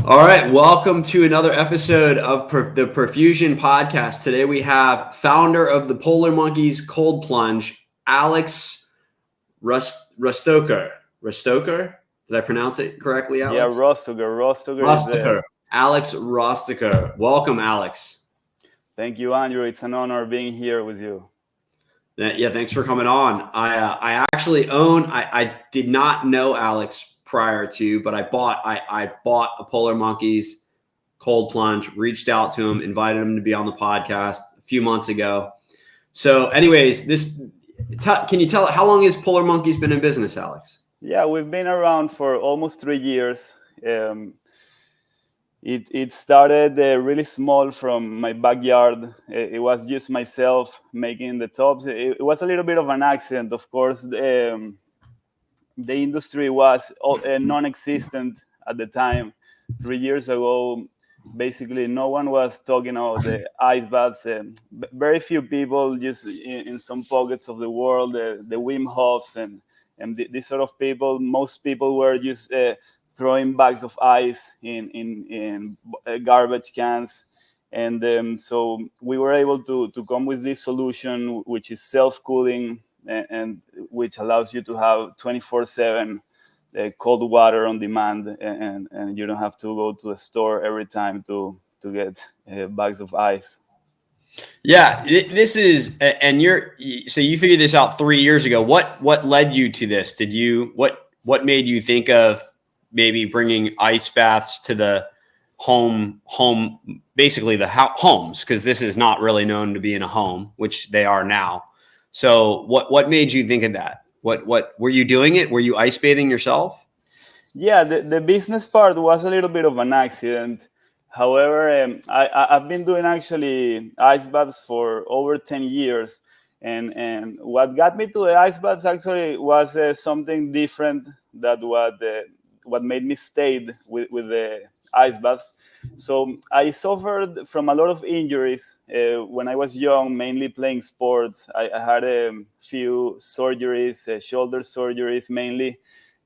All right, welcome to another episode of the Profusion podcast. Today we have founder of the Polar Monkeys Cold Plunge, Alex Rostoker. Rostoker? Did I pronounce it correctly, Yeah, Alex? Rostoger is the. Rostoker. Alex Rostoker. Welcome, Alex. Thank you, Andrew. It's an honor being here with you. Yeah, thanks for coming on. I actually own. I did not know Alex prior to, but I bought a Polar Monkeys Cold Plunge. Reached out to him, invited him to be on the podcast a few months ago. So, anyways, can you tell how long has Polar Monkeys been in business, Alex? Yeah, we've been around for almost 3 years. It started really small from my backyard. It was just myself making the tops. It was a little bit of an accident, of course. The industry was non-existent at the time. 3 years ago, basically no one was talking about the ice baths. Very few people, just in some pockets of the world, the Wim Hofs and these sort of people. Most people were just throwing bags of ice in garbage cans. And so we were able to come with this solution, which is self-cooling, and which allows you to have 24/7 cold water on demand, and you don't have to go to the store every time to get bags of ice. Yeah, this is, and so you figured this out 3 years ago. What led you to this? What made you think of maybe bringing ice baths to the home, basically the homes, because this is not really known to be in a home, which they are now. So what made you think of that? What were you doing it? Were you ice bathing yourself? Yeah, the business part was a little bit of an accident. However, I've been doing actually ice baths for over 10 years. And what got me to the ice baths actually was something different that what made me stay with the ice baths. So I suffered from a lot of injuries when I was young, mainly playing sports. I had a few surgeries, shoulder surgeries mainly,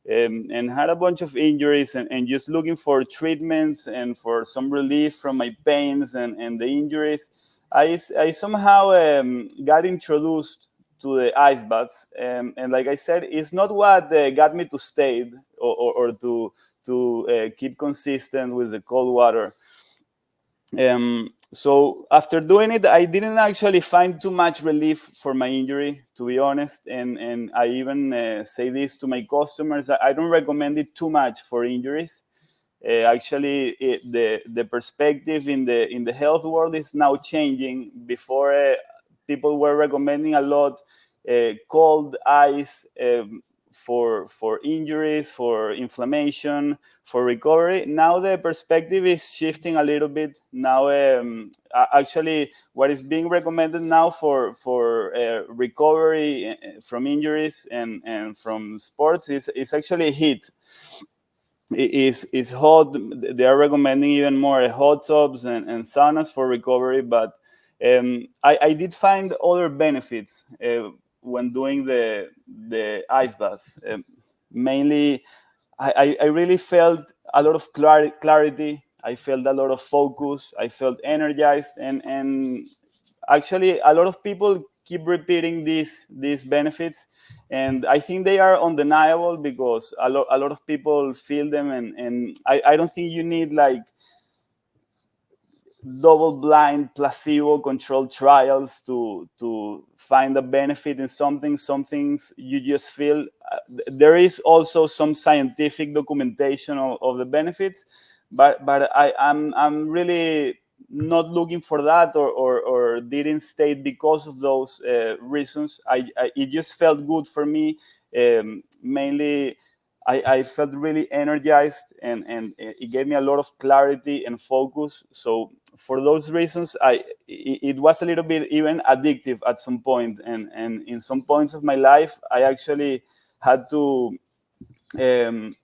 and had a bunch of injuries, and just looking for treatments and for some relief from my pains and the injuries. I somehow got introduced to the ice baths, and like I said, it's not what got me to stay or to keep consistent with the cold water. So after doing it, I didn't actually find too much relief for my injury, to be honest. And I even say this to my customers: I don't recommend it too much for injuries. Actually, the perspective in the health world is now changing. Before, people were recommending a lot cold ice for injuries, for inflammation, for recovery. Now the perspective is shifting a little bit. Now, actually, what is being recommended now for recovery from injuries and from sports is actually heat. Is hot. They are recommending even more hot tubs and saunas for recovery. But I did find other benefits when doing the ice baths. Mainly, I really felt a lot of clarity. I felt a lot of focus. I felt energized, and actually a lot of people keep repeating these benefits, and I think they are undeniable because a lot of people feel them, and I don't think you need like double blind placebo controlled trials to find a benefit in something. Some things you just feel. There is also some scientific documentation of the benefits, but I'm really not looking for that, or didn't stay because of those reasons. It just felt good for me. Mainly, I felt really energized, and it gave me a lot of clarity and focus. So for those reasons, it was a little bit even addictive at some point, and in some points of my life, I actually had to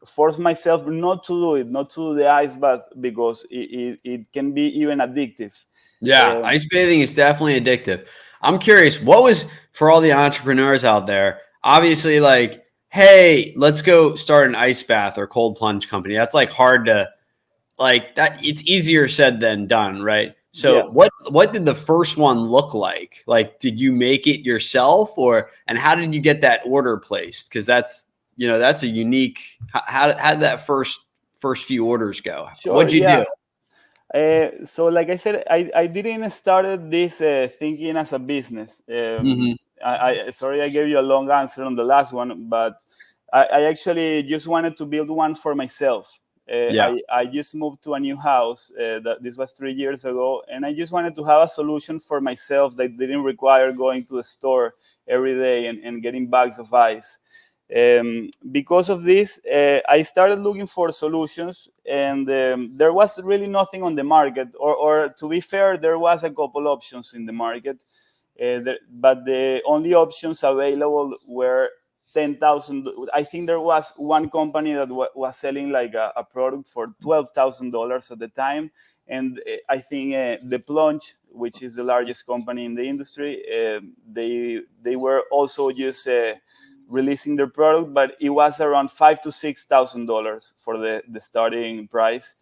force myself not to do it, not to do the ice bath, because it can be even addictive. Yeah, Um, ice bathing is definitely addictive. I'm curious, what was for all the entrepreneurs out there? Obviously, like, hey, let's go start an ice bath or cold plunge company. That's like hard to like that, it's easier said than done, right? Yeah. So what did the first one look like? Like, did you make it yourself, and how did you get that order placed? Because that's a unique. How did that first few orders go? Sure. What'd you Yeah. do? So like I said, I didn't started this thinking as a business. Hmm. I sorry I gave you a long answer on the last one, but I actually just wanted to build one for myself. Yeah. I just moved to a new house. This was 3 years ago, and I just wanted to have a solution for myself that didn't require going to the store every day and getting bags of ice. Because of this, I started looking for solutions, and there was really nothing on the market. Or to be fair, there was a couple options in the market, but the only options available were 10,000. I think there was one company that was selling like a product for $12,000 at the time, and I think the Plunge, which is the largest company in the industry, they were also just releasing their product, but it was around $5,000 to $6,000 for the starting price.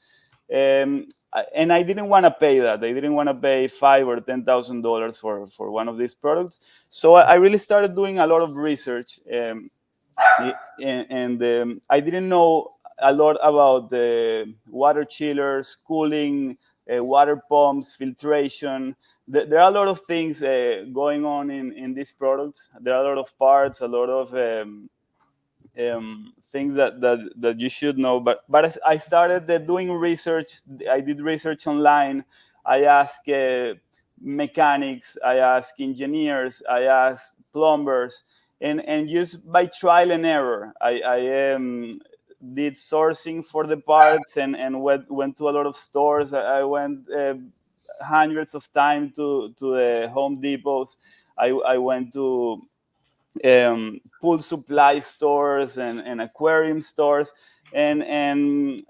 And I didn't want to pay that. I didn't want to pay $5,000 or $10,000 for one of these products. So I really started doing a lot of research, and I didn't know a lot about the water chillers, cooling, water pumps, filtration. There are a lot of things going on in these products. There are a lot of parts, a lot of things that you should know. But as I started doing research. I did research online. I asked mechanics. I asked engineers. I asked plumbers, and just by trial and error, I did sourcing for the parts and went to a lot of stores. I went hundreds of times to the Home Depots. I went to pool supply stores and aquarium stores, and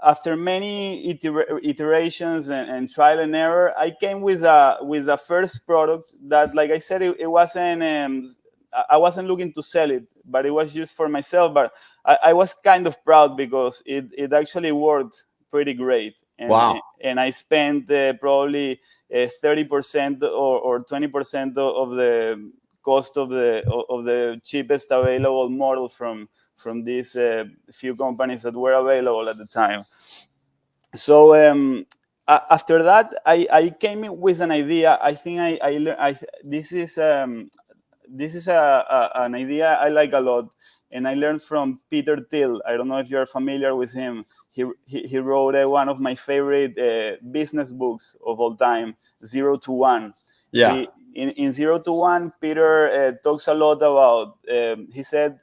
after many iterations and trial and error, I came with a first product that, like I said, it wasn't. I wasn't looking to sell it, but it was just for myself. But I was kind of proud because it actually worked pretty great, Wow. and I spent probably 30% or 20% of the cost of the cheapest available model from these few companies that were available at the time. So after that, I came in with an idea. I think this is an idea I like a lot, and I learned from Peter Thiel. I don't know if you're familiar with him. He wrote one of my favorite business books of all time, Zero to One. Yeah. In Zero to One, Peter talks a lot about. He said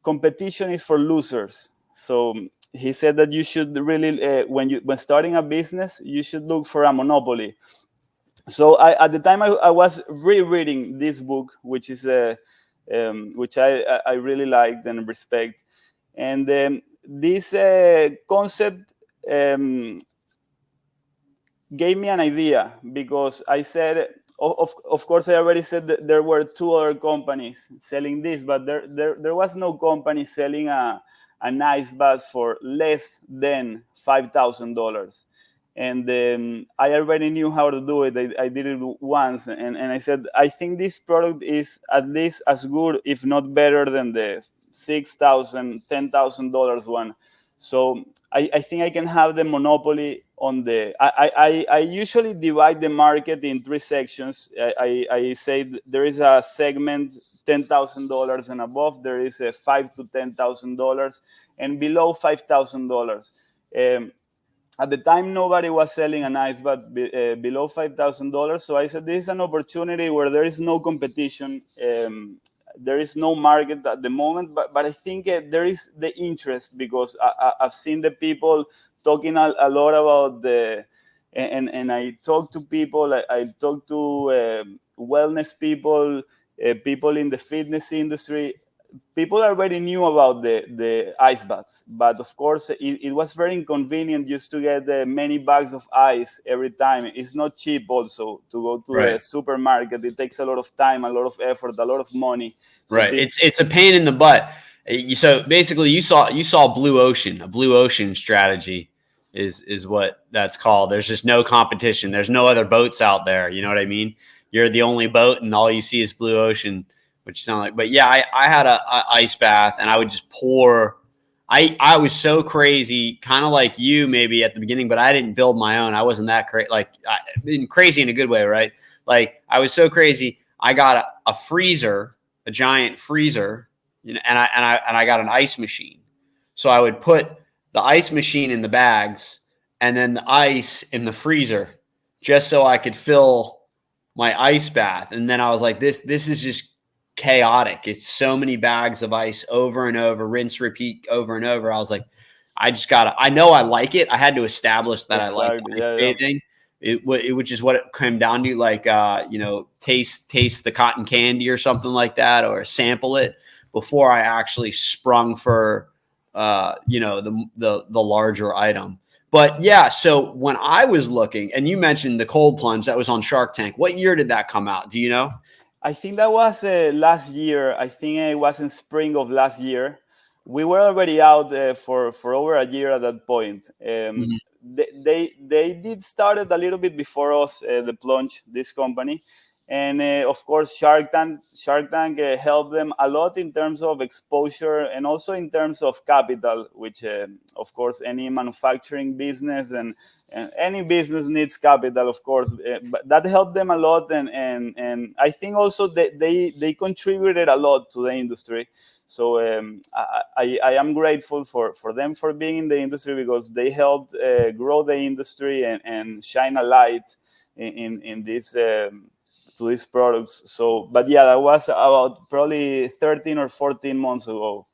competition is for losers. So he said that you should really, when starting a business, you should look for a monopoly. So at the time I was rereading this book, which is which I really liked and respect, and this concept gave me an idea because I said, of course, I already said that there were two other companies selling this, but there was no company selling an ice bath for less than $5,000. And I already knew how to do it. I did it once, and I said, I think this product is at least as good, if not better, than the $6,000, $10,000 one. So I think I can have the monopoly on the. I usually divide the market in three sections. I say there is a segment $10,000 and above. There is a $5,000 to $10,000, and below $5,000. At the time, nobody was selling an ice bath below $5,000. So I said, this is an opportunity where there is no competition. There is no market at the moment, but I think there is the interest because I've seen the people talking a lot about and I talk to people. I talk to wellness people, people in the fitness industry. People already knew about the ice baths, but of course it was very inconvenient just to get many bags of ice every time. It's not cheap also to go to Right. the supermarket. It takes a lot of time, a lot of effort, a lot of money. So Right. It's a pain in the butt. So basically, you saw a blue ocean strategy, is what that's called. There's just no competition. There's no other boats out there. You know what I mean? You're the only boat, and all you see is blue ocean, which sound like. But yeah, I had a ice bath, and I would just pour. I was so crazy, kind of like you maybe at the beginning, but I didn't build my own. I wasn't that crazy, crazy in a good way, right? Like I was so crazy. I got a freezer, a giant freezer, you know, and I got an ice machine. So I would put the ice machine in the bags and then the ice in the freezer just so I could fill my ice bath. And then I was like, this is just chaotic. It's so many bags of ice over and over, rinse, repeat over and over. I was like, I know I like it. I had to establish that I like ice bathing. Which is what it came down to, like, taste the cotton candy or something like that, or sample it before I actually sprung for, the larger item. But yeah, so when I was looking, and you mentioned the cold plunge that was on Shark Tank, what year did that come out? Do you know? I think that was last year. I think it was in spring of last year. We were already out for over a year at that point. Mhm. They did started a little bit before us, the Plunge, this company, and of course Shark Tank helped them a lot in terms of exposure and also in terms of capital, which of course any manufacturing business and any business needs capital, of course, but that helped them a lot, and I think also they contributed a lot to the industry. So I am grateful for them for being in the industry, because they helped grow the industry and shine a light in this to these products. So, but yeah, that was about probably 13 or 14 months ago.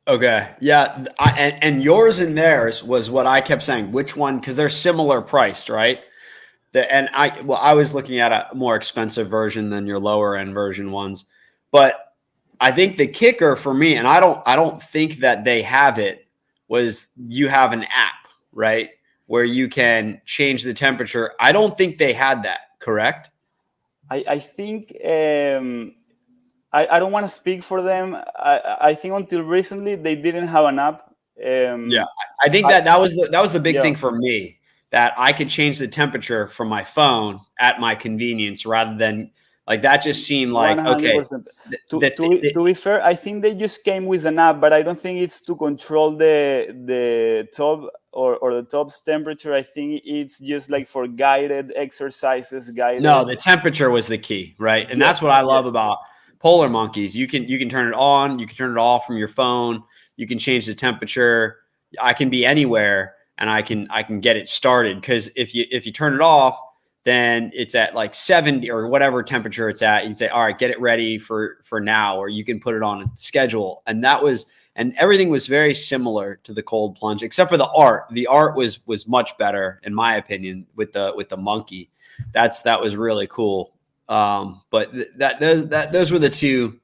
Okay. Yeah. And yours and theirs was what I kept saying. Which one? Because they're similar priced, right? I was looking at a more expensive version than your lower end version ones, but I think the kicker for me, and I don't think that they have it, was you have an app, right? Where you can change the temperature. I don't think they had that, correct? I think I don't want to speak for them. I think until recently they didn't have an app. Yeah. I think that was the big Yeah. thing for me, that I could change the temperature from my phone at my convenience, rather than, like, that just seemed like, okay, 100%. To be fair, I think they just came with an app, but I don't think it's to control the top or the top's temperature. I think it's just like for guided exercises, guided. no, the temperature was the key, right? And that's what I love about Polar Monkeys. You can turn it on, you can turn it off from your phone, you can change the temperature. I can be anywhere and I can get it started, because if you turn it off, then it's at like 70 or whatever temperature it's at. You say, all right, get it ready for now, or you can put it on a schedule. And everything was very similar to the cold plunge, except for the art. The art was much better, in my opinion, with the monkey. That was really cool. But those were the two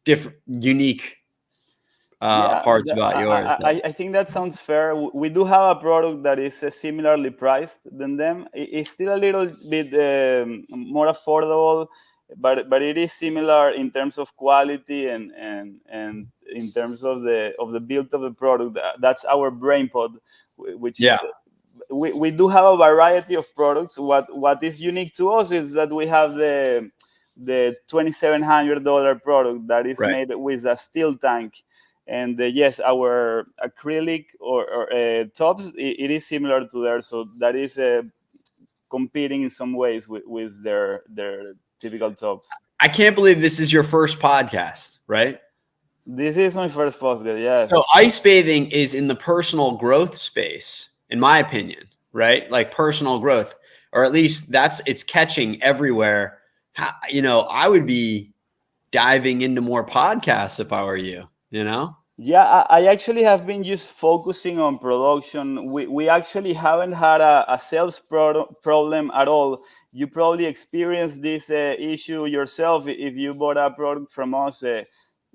different, unique parts about yours. I think that sounds fair. We do have a product that is similarly priced than them. It's still a little bit more affordable, but it is similar in terms of quality and in terms of the build of the product. That's our brain pod, which is. We do have a variety of products. What is unique to us is that we have the $2,700 product that is made with a steel tank. And yes, our acrylic or tops, it is similar to theirs. So that is competing in some ways with their typical tops. I can't believe this is your first podcast, right? This is my first podcast, yeah. So ice bathing is in the personal growth space, in my opinion, right? Like personal growth, or at least it's catching everywhere. I would be diving into more podcasts if I were you, Yeah, I actually have been just focusing on production. We actually haven't had a sales problem at all. You probably experienced this issue yourself if you bought a product from us.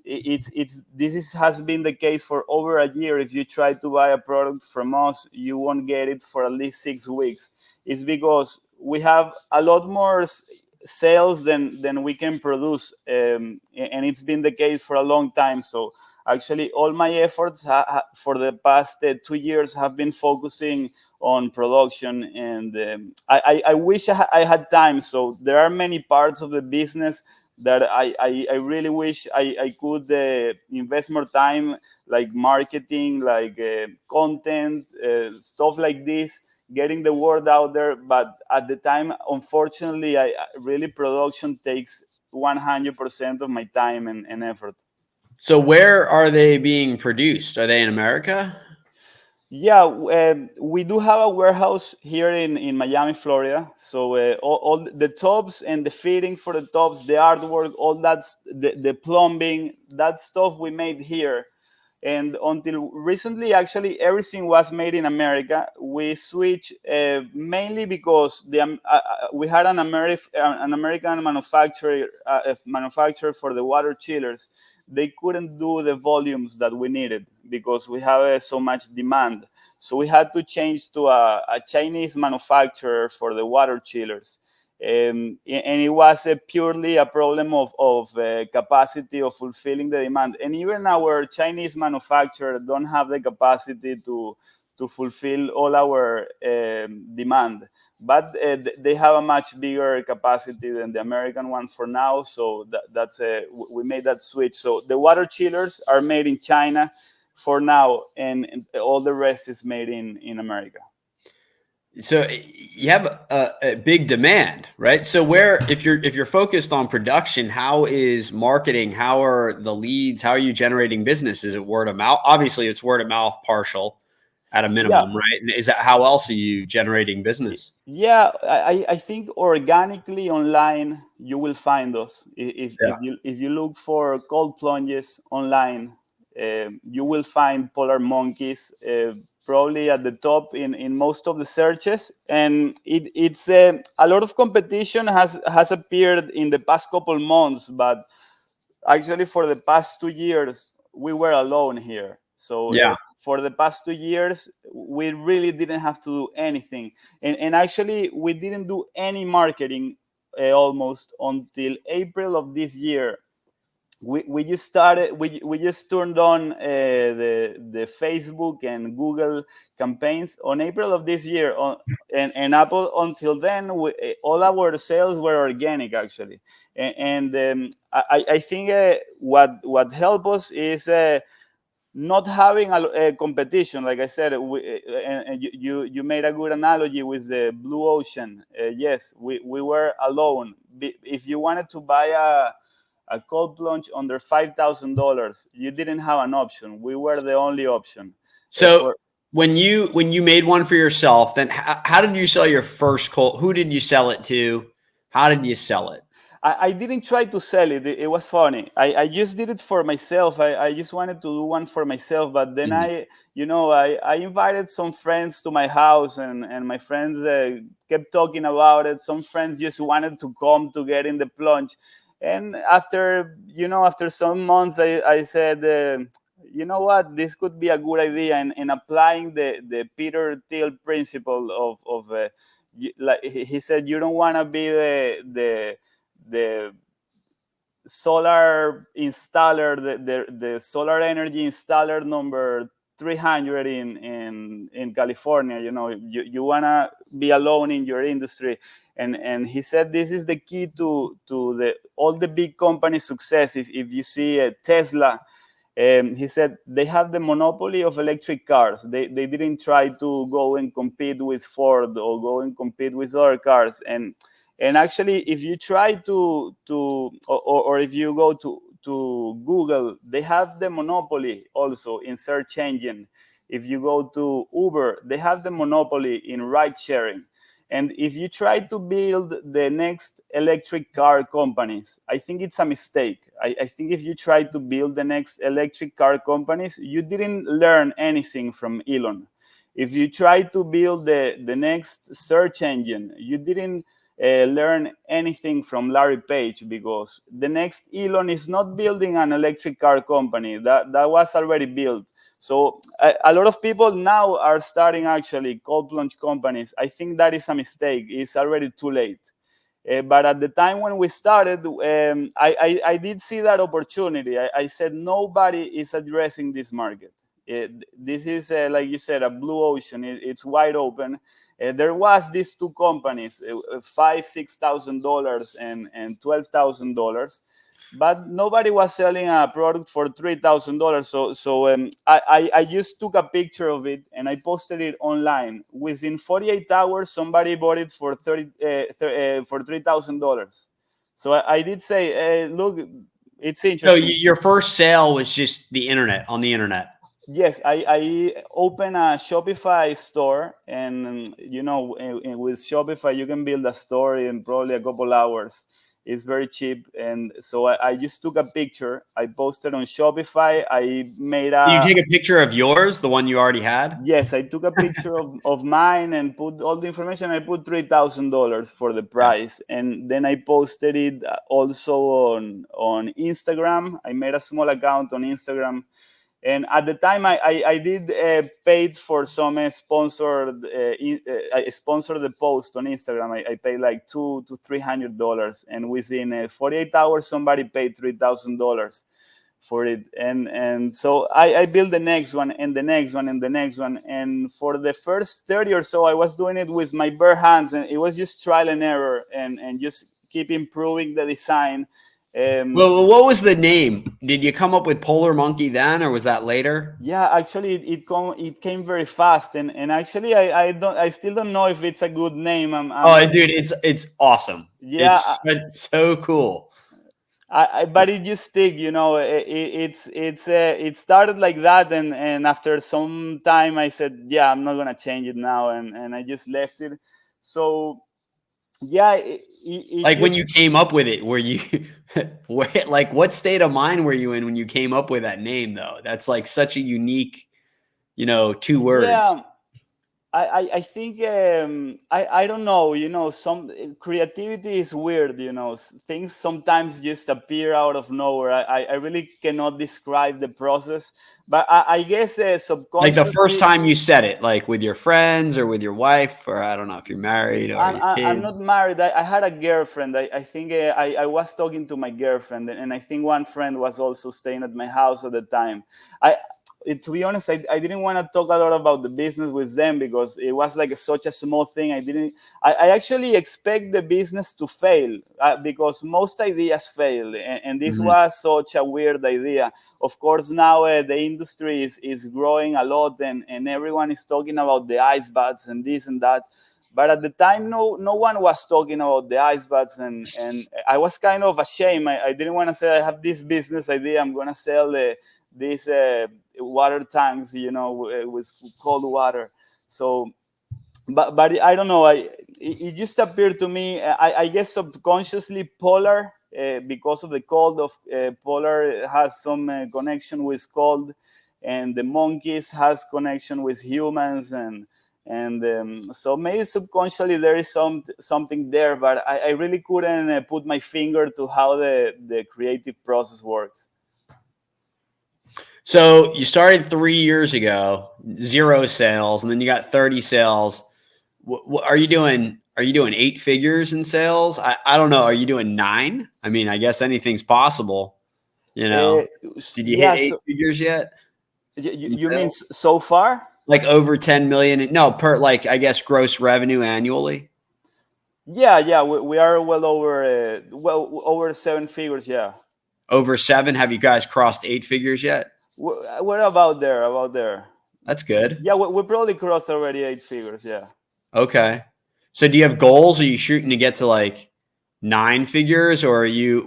Has been the case for over a year. If you try to buy a product from us, you won't get it for at least 6 weeks. It's because we have a lot more sales than we can produce, and it's been the case for a long time. So actually, all my efforts for the past 2 years have been focusing on production, and I wish I had time. So there are many parts of the business that I really wish I could invest more time, like marketing, like content, stuff like this, getting the word out there. But at the time, unfortunately, really production takes 100% of my time and effort. So where are they being produced? Are they in America? Yeah, we do have a warehouse here in Miami, Florida. So all the tubs and the fittings for the tubs, the artwork, all that's the plumbing, that stuff we made here. And until recently, actually, everything was made in America. We switched mainly because we had an American manufacturer for the water chillers. They couldn't do the volumes that we needed because we have so much demand. So we had to change to a Chinese manufacturer for the water chillers. And it was purely a problem of capacity of fulfilling the demand. And even our Chinese manufacturer don't have the capacity to fulfill all our demand. But they have a much bigger capacity than the American one for now. So that's we made that switch. So the water chillers are made in China for now, and all the rest is made in America. So you have a big demand, right? So where, if you're focused on production, how is marketing? How are the leads? How are you generating business? Is it word of mouth? Obviously, it's word of mouth, partial at a Yeah, minimum, right? And is that, how else are you generating business? yeah, I think organically online you will find us. Yeah. If you look for cold plunges online, you will find polar monkeys probably at the top in most of the searches. And it's a lot of competition has appeared in the past couple months, but actually for the past 2 years we were alone here. So Yeah. for the past 2 years we really didn't have to do anything, and actually we didn't do any marketing almost until April of this year. We just started, we just turned on the Facebook and Google campaigns on April of this year, and Apple until then all our sales were organic actually. And I think what helped us is not having a competition. Like I said, and you made a good analogy with the blue ocean. Yes, we were alone. If you wanted to buy a cold plunge under $5,000, you didn't have an option. We were the only option. So For when you made one for yourself, then how did you sell your first cold? Who did you sell it to? How did you sell it? I didn't try to sell it. It was funny. I just did it for myself. I just wanted to do one for myself. But then Mhm. I invited some friends to my house, and my friends kept talking about it. Some friends just wanted to come to get in the plunge. And after some months, I said, you know what, this could be a good idea. And applying the Peter Thiel principle of like he said, you don't want to be the solar installer, the solar energy installer number 300 in California. You want to be alone in your industry. And he said this is the key to the all the big company success. If you see Tesla, he said they have the monopoly of electric cars. They didn't try to go and compete with Ford or go and compete with other cars. And actually, if you try or if you go to Google, they have the monopoly also in search engine. If you go to Uber, they have the monopoly in ride sharing. And if you try to build the next electric car companies, I think it's a mistake. I think if you try to build the next electric car companies, you didn't learn anything from Elon. If you try to build the next search engine, you didn't learn anything from Larry Page, because the next Elon is not building an electric car company. That was already built. So a lot of people now are starting actually cold plunge companies. I think that is a mistake. It's already too late. But at the time when we started, I did see that opportunity. I said nobody is addressing this market. This is, like you said, a blue ocean. It's wide open. There was these two companies, $5,000-$6,000 and $12,000, but nobody was selling a product for $3,000. So I just took a picture of it and I posted it online. Within 48 hours, somebody bought it for $3,000. So I did say, look, it's So interesting. your first sale was just the internet, on the internet. Yes, I open a Shopify store, and with Shopify you can build a store in probably a couple hours. It's very cheap, and so I just took a picture. I posted on Shopify. I made Did you a take a picture of yours, the one you already had? Yes, I took a picture of mine and put all the information. I put $3,000 for the Yeah. price, and then I posted it also on Instagram. I made a small account on Instagram. And at the time, I did paid for some sponsored. I sponsored the post on Instagram. I paid like $200 to $300, and within 48 hours, somebody paid $3,000 for it. And so I built the next one and the next one and the next one. And for the first 30 or so, I was doing it with my bare hands, and it was just trial and error, and just keep improving the design. Well, what was the name? Did you come up with Polar Monkey then, or was that later? Yeah, actually, it came very fast, and actually, I still don't know if it's a good name. Oh, dude, it's awesome. Yeah, It's so cool. but it just stick, it started like that, and after some time, I said, yeah, I'm not gonna change it now, and I just left it. So yeah, Like when just you came up with it, were you like what state of mind were you in when you came up with that name though? That's like such a unique, two words. yeah. I think I don't know, some creativity is weird, things sometimes just appear out of nowhere. I really cannot describe the process, but I guess Like the first subconsciously. time you said it, like with your friends or with your wife, or I don't know if you're married or your I'm kids. not married. I had a girlfriend. I think I was talking to my girlfriend, and I think one friend was also staying at my house at the time. To be honest, I didn't want to talk a lot about the business with them because it was like such a small thing. I actually expect the business to fail because most ideas fail. And this Mhm. was such a weird idea. Of course, now the industry is growing a lot, and everyone is talking about the ice baths and this and that. But at the time, no one was talking about the ice baths, and I was kind of ashamed. I didn't want to say I have this business idea. I'm gonna sell these water tanks, with cold water. So, but I don't know. It just appeared to me. I guess subconsciously, Polar, because of the cold of Polar, has some connection with cold, and the monkeys has connection with humans, and so maybe subconsciously there is something there, but I really couldn't put my finger to how the creative process works. So you started 3 years ago, 0 sales, and then you got 30 sales. What are you doing? Are you doing 8 figures in sales? I don't know. Are you doing 9? I mean, I guess anything's possible. Uh, Did you hit yeah, 8 figures yet in you mean sales? so far? Like over 10 million? No, per like I guess gross revenue annually. Yeah, we are well over 7 figures. Yeah, Over 7. Have you guys crossed 8 figures yet? we're about there, about there. That's good. Yeah, we probably crossed already 8 figures. Yeah. Okay. So do you have goals? Are you shooting to get to like 9 figures, or are you?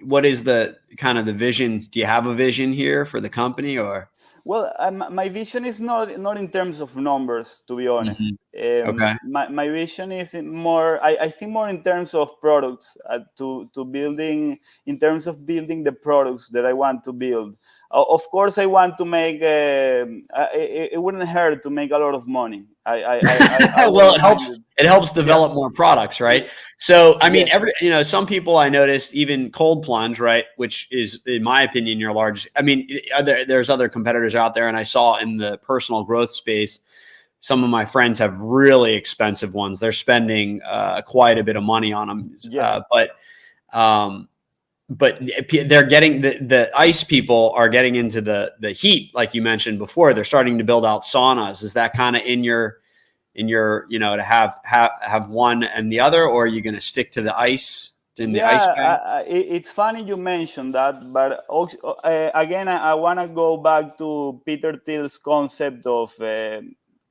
What is the kind of the vision? Do you have a vision here for the company, or? Well, my vision is not in terms of numbers, to be honest. Mhm. Okay. My vision is more. I think more in terms of products, to building, in terms of building the products that I want to build. Of course, I want to make. It wouldn't hurt to make a lot of money. I Well, wouldn't mind it. it helps Yeah. develop more products, right? So, I mean, Yes. some people I noticed, even Cold Plunge, right, which is, in my opinion, your largest. I mean, there's other competitors out there, and I saw in the personal growth space, some of my friends have really expensive ones. They're spending quite a bit of money on them. Yes. But they're getting the ice people are getting into the heat, like you mentioned before. They're starting to build out saunas. Is that kind of in your to have one and the other, or are you going to stick to the ice in the ice bath? It's funny you mentioned that, but also, again, I want to go back to Peter Thiel's concept of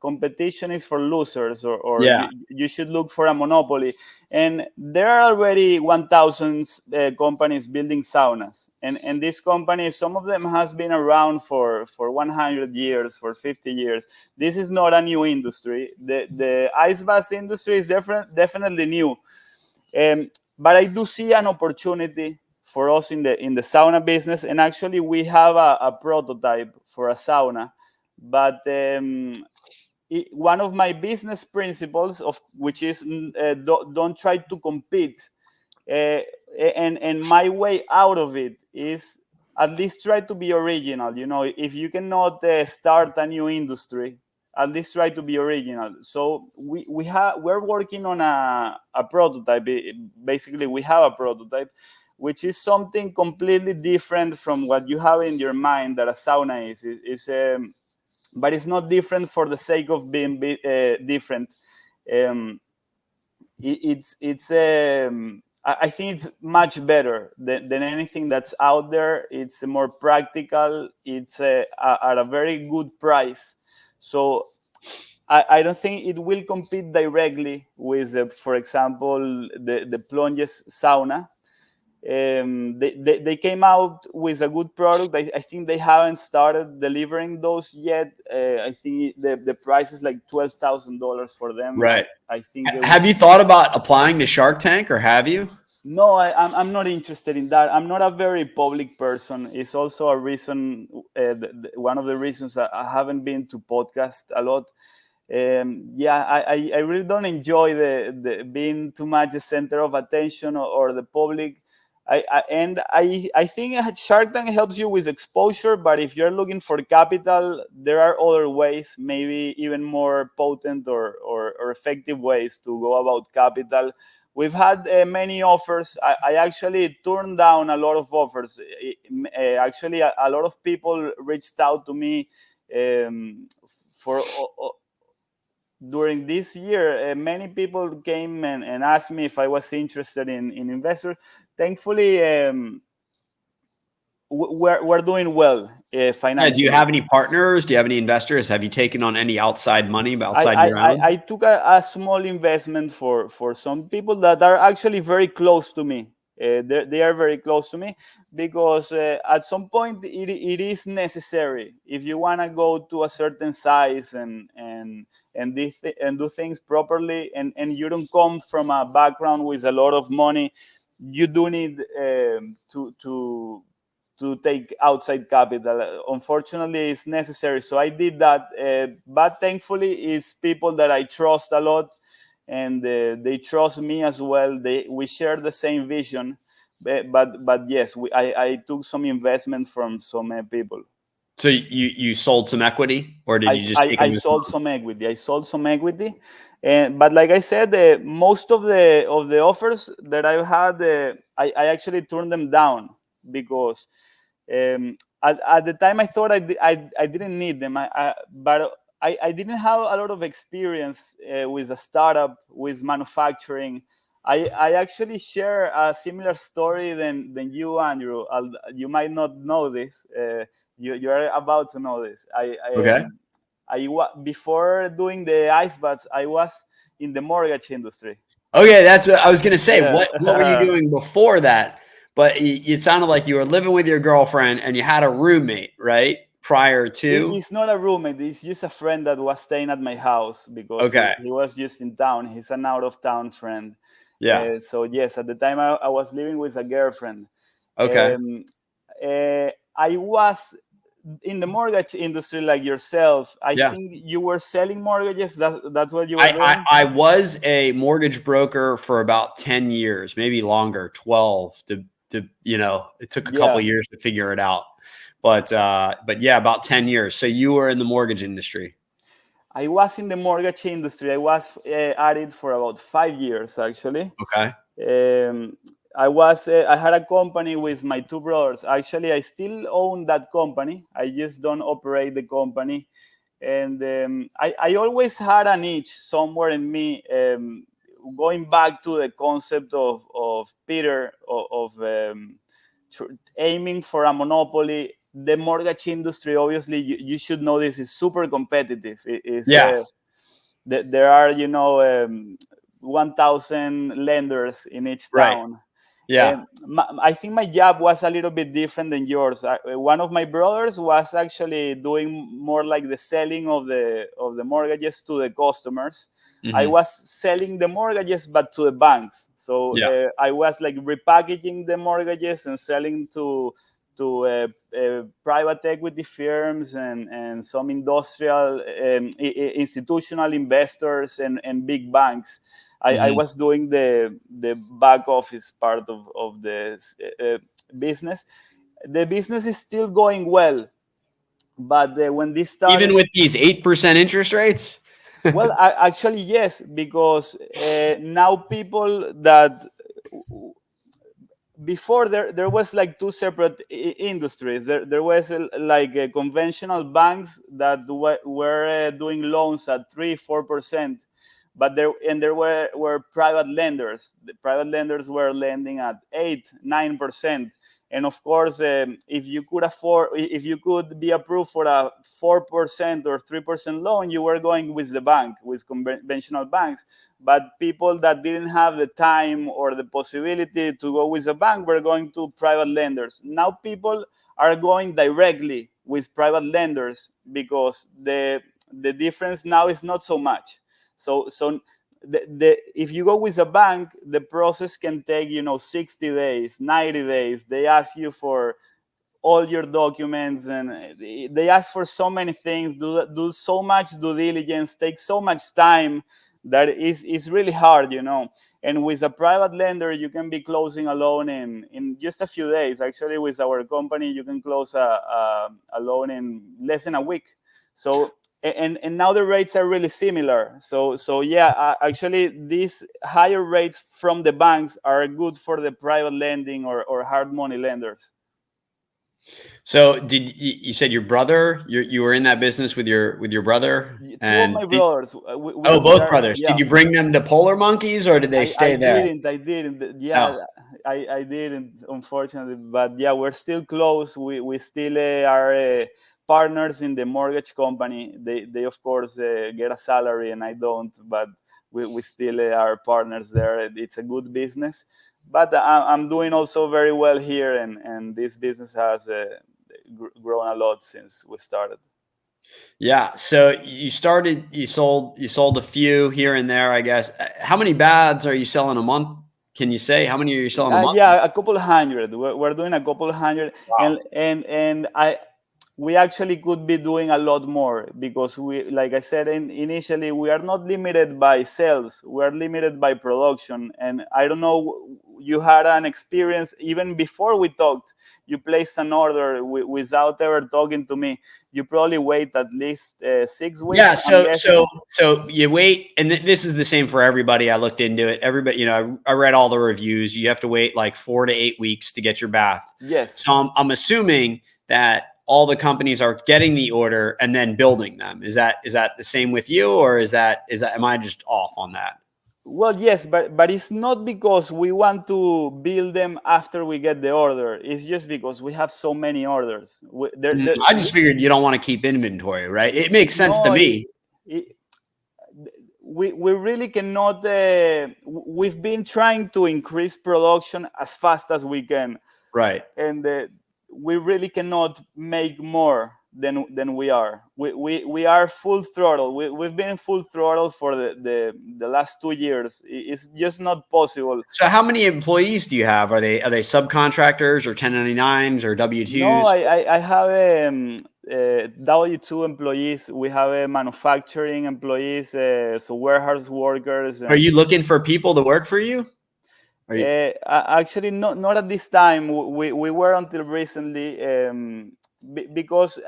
competition is for losers, or Yeah. you should look for a monopoly. And there are already 1,000 companies building saunas, and these companies, some of them has been around for 100 years, for 50 years. This is not a new industry. The ice bath industry is definitely new. But I do see an opportunity for us in the sauna business, and actually we have a prototype for a sauna. But one of my business principles, of which is don't try to compete, and my way out of it is at least try to be original. You know, if you cannot start a new industry, at least try to be original. So we're working on a prototype. Basically, we have a prototype, which is something completely different from what you have in your mind that a sauna is. But it's not different for the sake of being different. I think it's much better than anything that's out there. It's more practical. It's at a very good price. So I don't think it will compete directly with, for example, the Plunge's sauna. They came out with a good product. I think they haven't started delivering those yet. I think the price is like $12,000 for them. Right. I think. Have you thought about applying to Shark Tank, or have you? No, I'm not interested in that. I'm not a very public person. It's also a reason, one of the reasons that I haven't been to podcast a lot. I really don't enjoy the being too much the center of attention, or the public. I think Shark Tank helps you with exposure, but if you're looking for capital, there are other ways, maybe even more potent or effective ways to go about capital. We've had many offers. I actually turned down a lot of offers. Actually, a lot of people reached out to me for during this year. Many people came and asked me if I was interested in investors. Thankfully, we're doing well financially. Do you have any partners? Do you have any investors? Have you taken on any outside money outside your own? I took a small investment for some people that are actually very close to me. They are very close to me because at some point it is necessary if you want to go to a certain size and do things properly, and you don't come from a background with a lot of money. You do need to take outside capital. Unfortunately, it's necessary. So I did that. But thankfully, it's people that I trust a lot, and they trust me as well. We share the same vision. But yes, I took some investment from some people. So you sold some equity, or did you just take I sold some equity. I sold some equity, but like I said, most of the offers that I've had, I actually turned them down because at the time I thought I didn't need them. But I didn't have a lot of experience with a startup, with manufacturing. I actually share a similar story than you, Andrew. You might not know this. You're about to know this. Okay. Before doing the ice baths, I was in the mortgage industry. Okay, that's I was going to say. What were you doing before that? But it sounded like you were living with your girlfriend and you had a roommate, right? Prior to. It's not a roommate. It's just a friend that was staying at my house because he was just in town. He's an out of town friend. Yeah. So yes, at the time I was living with a girlfriend. Okay. I was in the mortgage industry like yourself. I think you were selling mortgages. That's what you were doing? I was a mortgage broker for about 10 years, maybe longer, 12 to it took a couple of years to figure it out. But yeah, about 10 years. So you were in the mortgage industry. I was in the mortgage industry. I was at it for about 5 years, actually. Okay. Um, I had a company with my two brothers. Actually, I still own that company. I just don't operate the company. And I always had an itch somewhere in me, going back to the concept of Peter, aiming for a monopoly. The mortgage industry, obviously, you should know this, is super competitive. Yeah. There are 1,000 lenders in each Right. town. Yeah. I think my job was a little bit different than yours. One of my brothers was actually doing more like the selling of the mortgages to the customers. I Hmm. was selling the mortgages, but to the banks. So Yeah. I was like repackaging the mortgages and selling to private equity firms and some industrial institutional investors and big banks. I Hmm. was doing the back office part of the business. The business is still going well, but when this Even started, with these 8% interest rates. well, actually yes, because now people that before there was like two separate industries. There was like conventional banks that were doing loans at 3-4%, but there were private lenders. The private lenders were lending at 8-9%. And of course, if you could be approved for a 4% or 3% loan, you were going with the bank, with conventional banks. But people that didn't have the time or the possibility to go with a bank were going to private lenders. Now people are going directly with private lenders because the difference now is not so much. So if you go with a bank, the process can take 60 days, 90 days. They ask you for all your documents, and they ask for so many things, do so much due diligence, take so much time, that is really hard. And with a private lender, you can be closing a loan in just a few days. Actually, with our company, you can close a loan in less than a week. So and now the rates are really similar. So yeah, actually these higher rates from the banks are good for the private lending or hard money lenders. So you said your brother, you were in that business with your brother, Two of and my brothers, oh, we both are, brothers. Did yeah. you bring them to Polar Monkeys or did they I stay there? didn't. I didn't. No. Yeah, I didn't, unfortunately. But yeah, we're still close. We still are partners in the mortgage company. They of course get a salary, and I don't. But we still are partners there. It's a good business. But I'm doing also very well here, and this business has grown a lot since we started. Yeah. So you sold a few here and there, I guess. How many baths are you selling a month? Can you say how many are you selling a month? Yeah, a couple hundred. We're doing a couple hundred, Wow. and we actually could be doing a lot more, because like I said initially, we are not limited by sales. We are limited by production. And I don't know, you had an experience even before we talked. You placed an order without ever talking to me. You probably wait at least 6 weeks, Yeah, I'm so you wait, and this is the same for everybody. I looked into it. Everybody, I read all the reviews. You have to wait like 4 to 8 weeks to get your bath. Yes. So I'm assuming that all the companies are getting the order and then building them. Is that the same with you, or is that am I just off on that? Well, yes, but it's not because we want to build them after we get the order. It's just because we have so many orders. I just figured you don't want to keep inventory, right? It makes sense to No, me. it, we really cannot. We've been trying to increase production as fast as we can, Right. and we really cannot make more than we are. We are full throttle. We've been full throttle for the last 2 years. It's just not possible. So how many employees do you have? Are they subcontractors or 1099s or No, W-2s? I have W2 employees. We have manufacturing employees, so warehouse workers, Are and you looking for people to work for you? Are you actually not at this time. We were until recently, because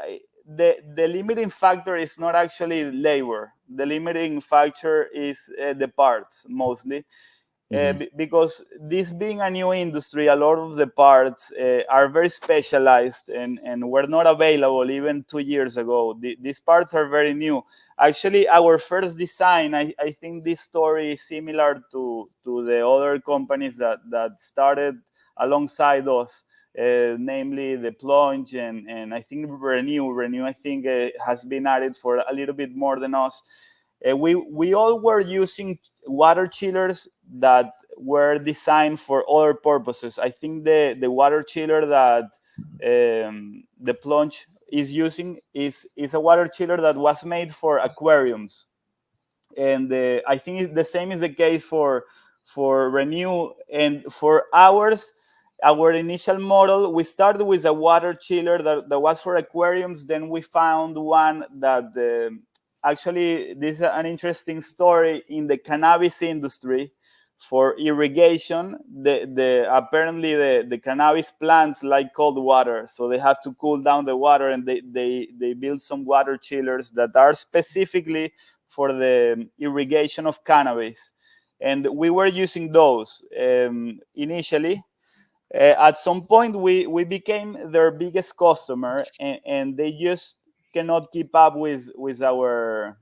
the limiting factor is not actually labor. The limiting factor is the parts mostly. Because this being a new industry, a lot of the parts are very specialized and were not available even 2 years ago. These parts are very new. Actually, our first design, I think this story is similar to the other companies that started alongside us, namely the Plunge and I think Renew. Renew, I think, has been at it for a little bit more than us. We all were using water chillers that were designed for other purposes. I think the water chiller that the Plunge is using is a water chiller that was made for aquariums, and I think the same is the case for Renew and for ours. Our initial model, we started with a water chiller that was for aquariums. Then we found one that actually, this is an interesting story in the cannabis industry for irrigation. Apparently the cannabis plants like cold water, so they have to cool down the water, and they build some water chillers that are specifically for the irrigation of cannabis, and we were using those initially. At some point, we became their biggest customer, and they just cannot keep up with our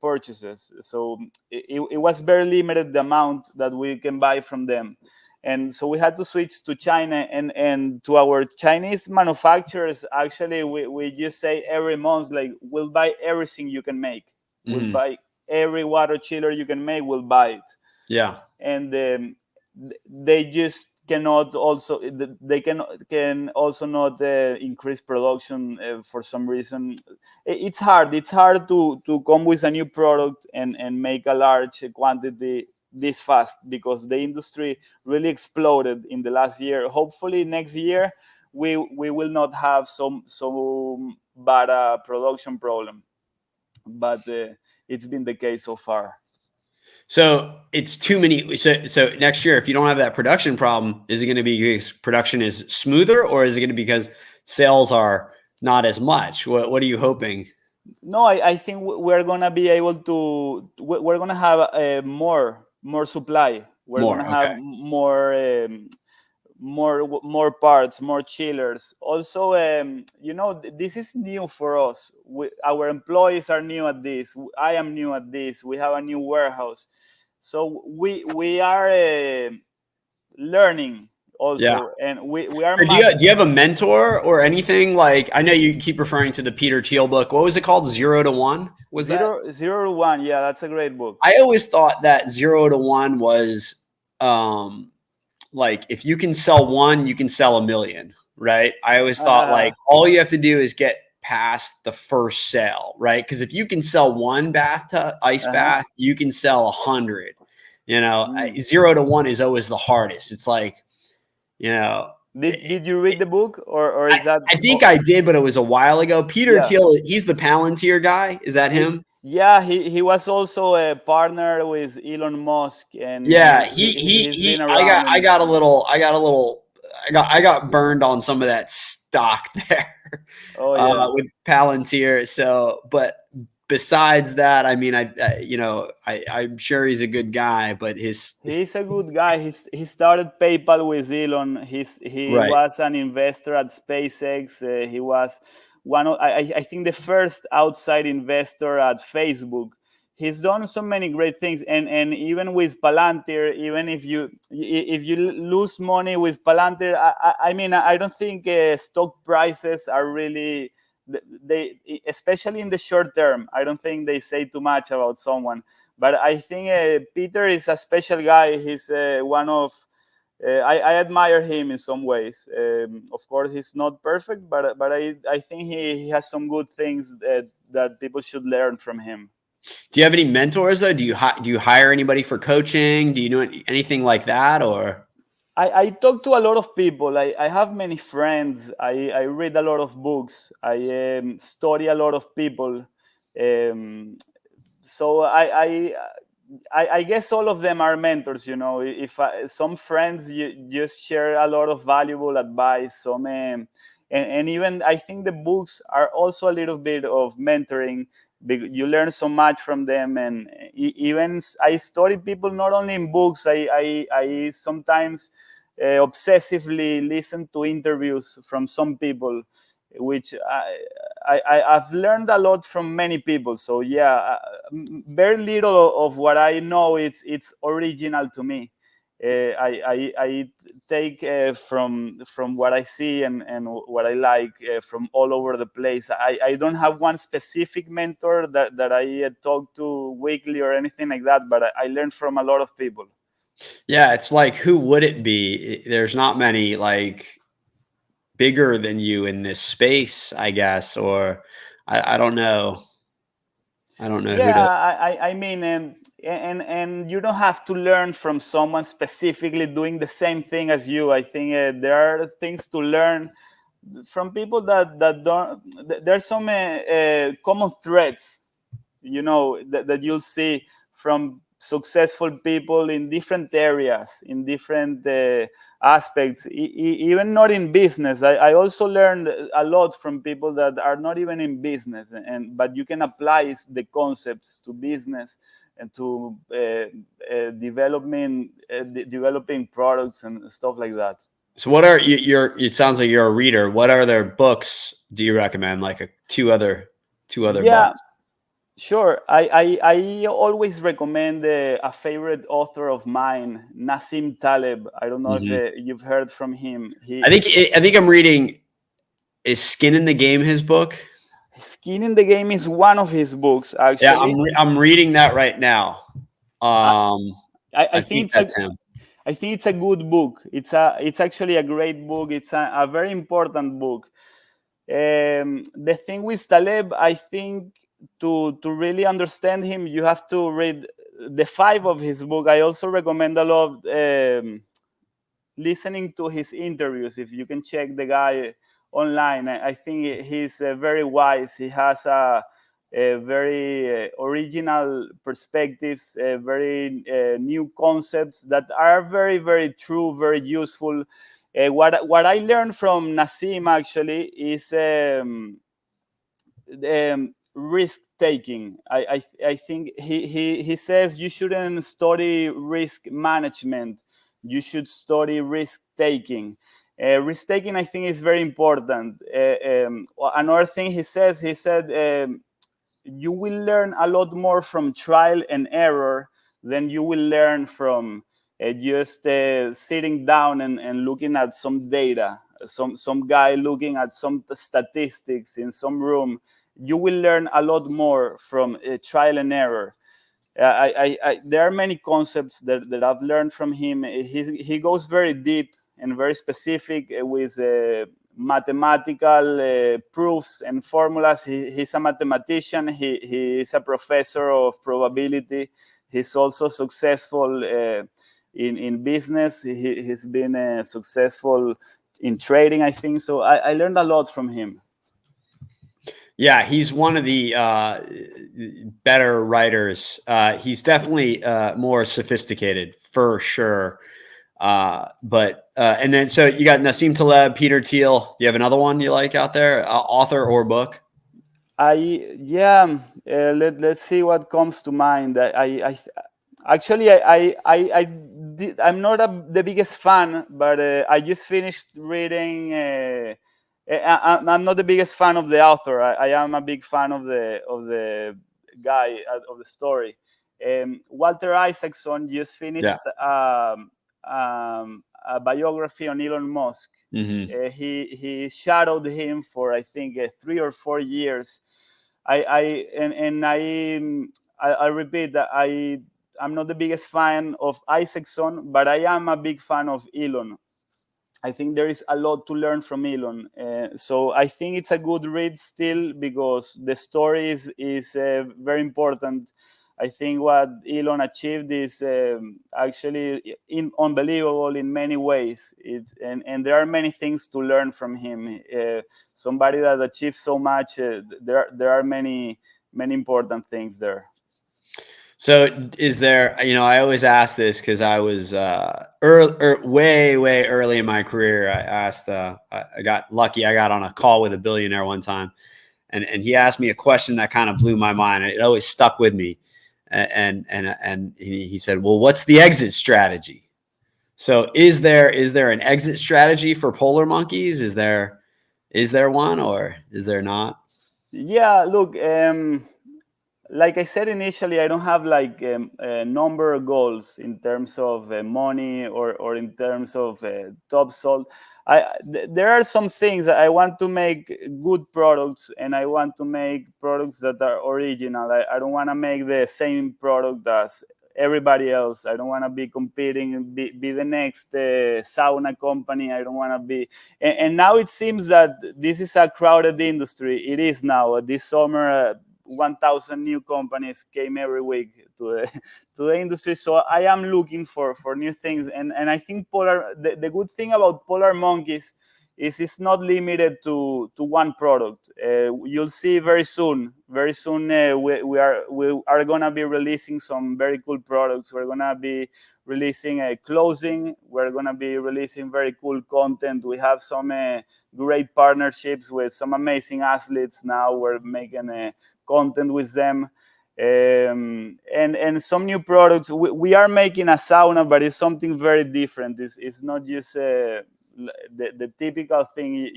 purchases. So it was very limited the amount that we can buy from them, and so we had to switch to China and to our Chinese manufacturers. Actually, we just say every month, like, we'll buy everything you can make. We'll buy every water chiller you can make. We'll buy it. Yeah. And they just cannot also they can also not increase production for some reason. It's hard to come with a new product and make a large quantity this fast, because the industry really exploded in the last year. Hopefully next year we will not have so bad production problem, but it's been the case so far. So it's too many. So next year, if you don't have that production problem, is it going to be because production is smoother, or is it going to be because sales are not as much? What are you hoping? No, I think we're gonna be able to. We're gonna have more supply. We're More. gonna have Okay. more parts, more chillers. Also, this is new for us. Our employees are new at this. I am new at this. We have a new warehouse, so we are learning Yeah. also, and we are Do you have a mentor or anything? Like, I know you keep referring to the Peter Thiel book. What was it called? 0 to 1? Was that? Zero to one. Yeah, that's a great book. I always thought that 0 to 1 was like, if you can sell one, you can sell a million, right? I always thought, like, all you have to do is get past the first sale, right? Because if you can sell one ice bath, you can sell 100. 0 to 1 is always the hardest. It's like, Did you read the book, or is that? I think I did, but it was a while ago. Peter Thiel, he's the Palantir guy. Is that him? Yeah, he was also a partner with Elon Musk, and yeah, he's been around. I got burned on some of that stock there. Oh yeah, with Palantir. So, but besides that, I mean, I'm sure he's a good guy, but he's a good guy. He started PayPal with Elon. He right. was an investor at SpaceX. He was one of, I think, the first outside investor at Facebook. He's done so many great things, and even with Palantir, even if you lose money with Palantir, I mean, I don't think stock prices are really, they, especially in the short term, I don't think they say too much about someone. But I think Peter is a special guy. He's one of I admire him in some ways. Of course, he's not perfect, but I think he has some good things that people should learn from him. Do you have any mentors though? Do you hire anybody for coaching? Do you know anything like that, or? I talk to a lot of people. I have many friends. I read a lot of books. I study a lot of people. So I guess all of them are mentors. If some friends just share a lot of valuable advice, some and even I think the books are also a little bit of mentoring. You learn so much from them, and even I study people not only in books. I sometimes obsessively listen to interviews from some people, which I've learned a lot from many people. So yeah, very little of what I know it's original to me. I take from what I see and what I like from all over the place. I don't have one specific mentor that I talk to weekly or anything like that, but I learn from a lot of people. Yeah, it's like, who would it be? There's not many like bigger than you in this space, I guess, or I don't know. I don't know who Yeah, to. I mean, and you don't have to learn from someone specifically doing the same thing as you. I think there are things to learn from people that don't. There's some common threads, that you'll see from successful people in different areas, in different aspects, even not in business. I also learned a lot from people that are not even in business, but you can apply the concepts to business and to developing products and stuff like that. So what are you're it sounds like you're a reader. What other books do you recommend? Like two other Yeah, books. sure. I always recommend a favorite author of mine, Nassim Taleb. I don't know if Mhm. you've heard from him. I think I'm reading Is Skin in the Game his book? Skin in the Game is one of his books, Yeah, actually. I'm reading that right now. I, Um, I I think think that's him. I think it's a good book. It's actually a great book. It's a very important book. The thing with Taleb, I think, to really understand him, you have to read the five of his book. I also recommend a lot listening to his interviews. If you can check the guy online, I think he's very wise. He has a very original perspectives, very new concepts that are very, very true, very useful. What I learned from Nassim actually is risk taking. I think he says you shouldn't study risk management. You should study risk taking. Risk taking, I think, is very important. Another thing he said, you will learn a lot more from trial and error than you will learn from just sitting down and looking at some data, some guy looking at some statistics in some room. You will learn a lot more from trial and error. There are many concepts that I've learned from him. He goes very deep and very specific with mathematical proofs and formulas. He's a mathematician. He is a professor of probability. He's also successful in business. He's been successful in trading, I think. So I learned a lot from him. Yeah, he's one of the better writers. He's definitely more sophisticated for sure. But and then so you got Nassim Taleb, Peter Thiel. Do you have another one you like out there, author or book? Let's see what comes to mind. Actually I'm not the biggest fan, but I just finished reading. I'm not the biggest fan of the author. I am a big fan of the guy, of the story. Walter Isaacson just Yeah. finished a biography on Elon Musk. Hmm. He shadowed him for I think 3 or 4 years. I repeat that I'm not the biggest fan of Isaacson, but I am a big fan of Elon. I think there is a lot to learn from Elon. So I think it's a good read still because the story is very important. I think what Elon achieved is actually unbelievable in many ways. And there are many things to learn from him. Somebody that achieves so much, there are many important things there. So is there, I always ask this because I was way early in my career. I asked, I got lucky. I got on a call with a billionaire one time, and he asked me a question that kind of blew my mind. It always stuck with me. And he said, well, what's the exit strategy? So is there an exit strategy for polar monkeys? Is there one, or is there not? Yeah, look, like I said initially, I don't have like number goals in terms of money or in terms of top sold. There are some things that I want to make good products, and I want to make products that are original. I don't want to make the same product as everybody else. I don't want to be competing and be the next sauna company. I don't want to be. And now it seems that this is a crowded industry. It is now. This summer, 1,000 new companies came every week to the to the industry. So I am looking for new things, and I think the good thing about Polar Monkeys is it's not limited to one product. You'll see very soon. Very soon, we are gonna be releasing some very cool products. We're gonna be releasing a clothing. We're gonna be releasing very cool content. We have some great partnerships with some amazing athletes. Now we're making content with them. And some new products. We are making a sauna, but it's something very different. It's not just the typical thing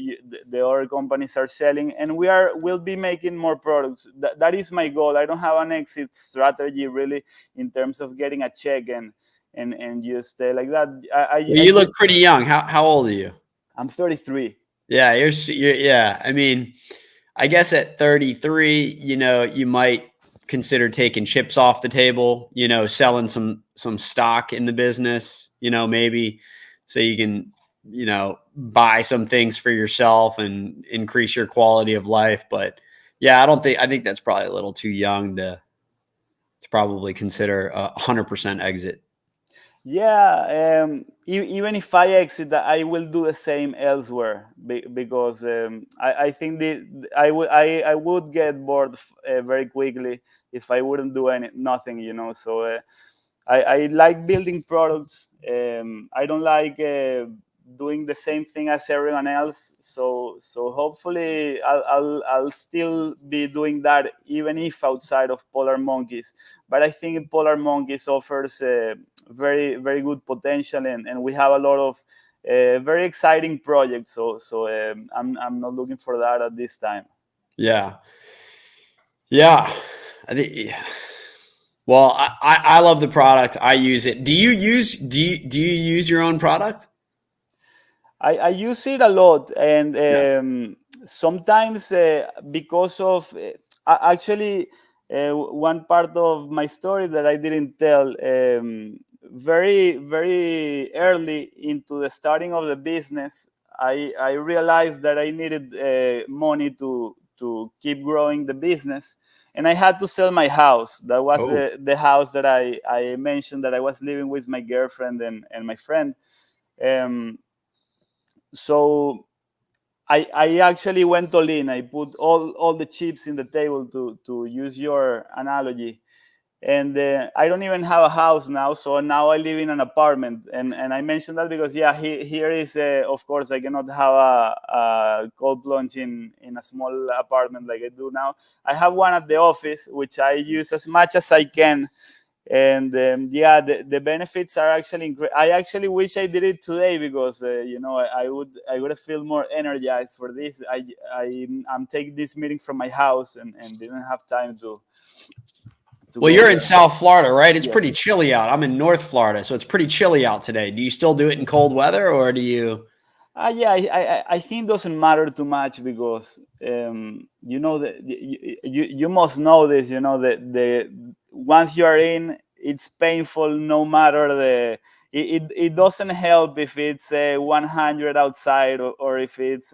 the other companies are selling, and we'll be making more products. That is my goal. I don't have an exit strategy really in terms of getting a check and just like that. Well, you look pretty young. How old are you? I'm 33. Yeah, yeah. I mean, I guess at 33, you might consider taking chips off the table, selling some stock in the business, maybe so you can, buy some things for yourself and increase your quality of life. But yeah, I think that's probably a little too young to probably consider 100% exit. Yeah, even if I exit, I will do the same elsewhere because I think I would get bored very quickly if I wouldn't do nothing, So I like building products. I don't like doing the same thing as everyone else. So hopefully I'll still be doing that even if outside of Polar Monkeys. But I think Polar Monkeys offers very very good potential, and we have a lot of very exciting projects. So I'm not looking for that at this time. Yeah. Yeah. I think. Well, I love the product. I use it. Do you use your own product? I use it a lot, and Yeah. sometimes because of actually one part of my story that I didn't tell. Very very early into the starting of the business, I realized that I needed money to keep growing the business, and I had to sell my house. That was Oh. the house that I mentioned that I was living with my girlfriend and my friend. Um, so I actually went all in. I put all the chips in the table to use your analogy, and I don't even have a house now. So now I live in an apartment, and I mentioned that because here is of course I cannot have a cold plunge in a small apartment like I do now. I have one at the office which I use as much as I can, and the benefits are actually I actually wish I did it today because I would feel more energized for this. I'm taking this meeting from my house and didn't have time to Well, go you're in there. South Florida, right? It's Yeah. pretty chilly out. I'm in North Florida, so it's pretty chilly out today. Do you still do it in cold weather, or do you? Yeah, I think it doesn't matter too much because that you must know this. The once you are in, it's painful no matter it doesn't help if it's 100 outside or if it's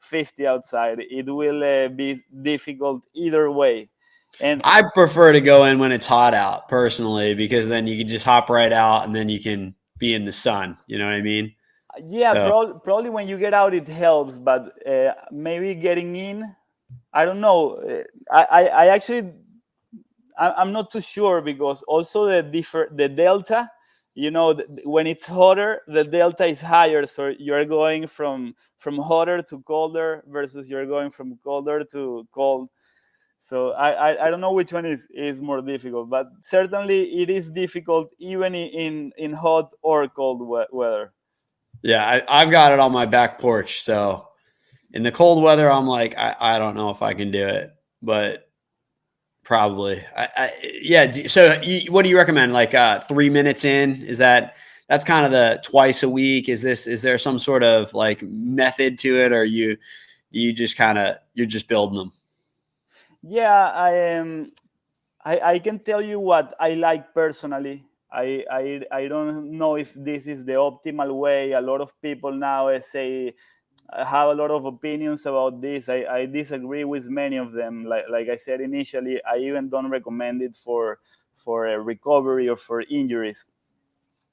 50 outside. It will be difficult either way. And I prefer to go in when it's hot out, personally, because then you can just hop right out and then you can be in the sun. You know what I mean? yeah, So probably when you get out it helps, but maybe getting in, I don't know. I actually I'm not too sure, because also the delta, when it's hotter, the delta is higher, so you're going from hotter to colder versus you're going from colder to cold. So I don't know which one is more difficult, but certainly it is difficult even in hot or cold weather. Yeah, I've got it on my back porch. So in the cold weather, I'm like, I don't know if I can do it, but probably. Yeah. So what do you recommend? Like 3 minutes in? That's kind of the twice a week? Is there some sort of like method to it, or you just you're just building them? Yeah, I can tell you what I like personally. I don't know if this is the optimal way. A lot of people now say, have a lot of opinions about this. I disagree with many of them. Like I said initially, I even don't recommend it for a recovery or for injuries.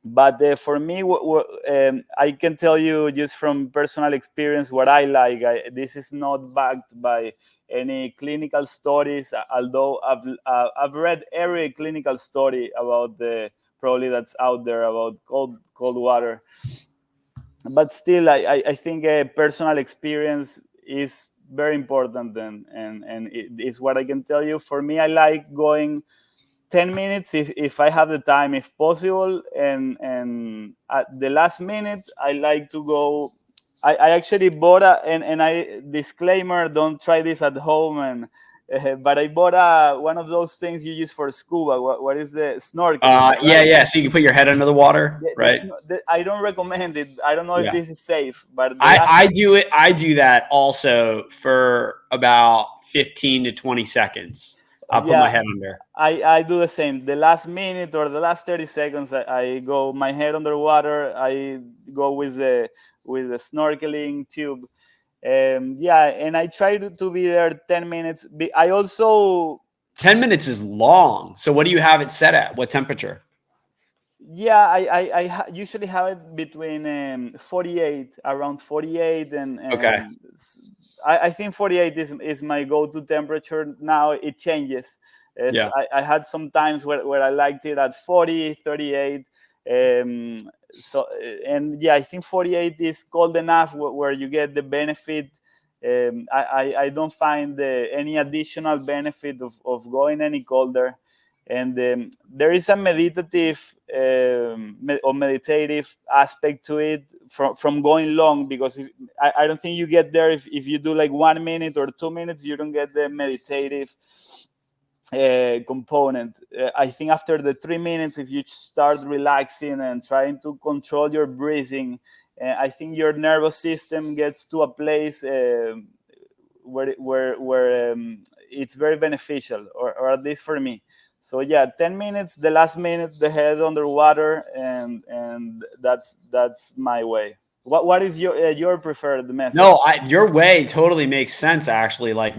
But for me, I can tell you just from personal experience what I like. This is not backed by any clinical studies, although I've read every clinical study about the probably that's out there about cold water. But still, I think a personal experience is very important, and it is what I can tell you. For me, I like going 10 minutes if I have the time, if possible. And at the last minute, I like to go. I actually bought and I disclaimer, don't try this at home. But I bought one of those things you use for scuba. What is the snorkeling? Yeah, Right? yeah. So you can put your head under the water, right? I don't recommend it. I don't know if Yeah. this is safe, but the last. I do it. I do that also for about 15 to 20 seconds. I'll put my Yeah, head under. I do the same. The last minute or the last 30 seconds, I go my head underwater. I go with the snorkeling tube. Yeah, and I try to be there 10 minutes. I also 10 minutes is long. So what do you have it set at? What temperature? yeah, usually have it between 48, around 48, Okay. and I think 48 is my go-to temperature now. It changes. Yeah. I had some times where I liked it at 40, 38. Um, and yeah, I think 48 is cold enough where you get the benefit. I don't find any additional benefit of going any colder. And there is a meditative or meditative aspect to it from going long, because I don't think you get there if you do like 1 minute or 2 minutes. You don't get the meditative component. I think after the 3 minutes, if you start relaxing and trying to control your breathing, I think your nervous system gets to a place where it's very beneficial, or at least for me. So yeah, 10 minutes, the last minute, the head underwater, and that's my way. What is your preferred method? No, your way totally makes sense. Actually, like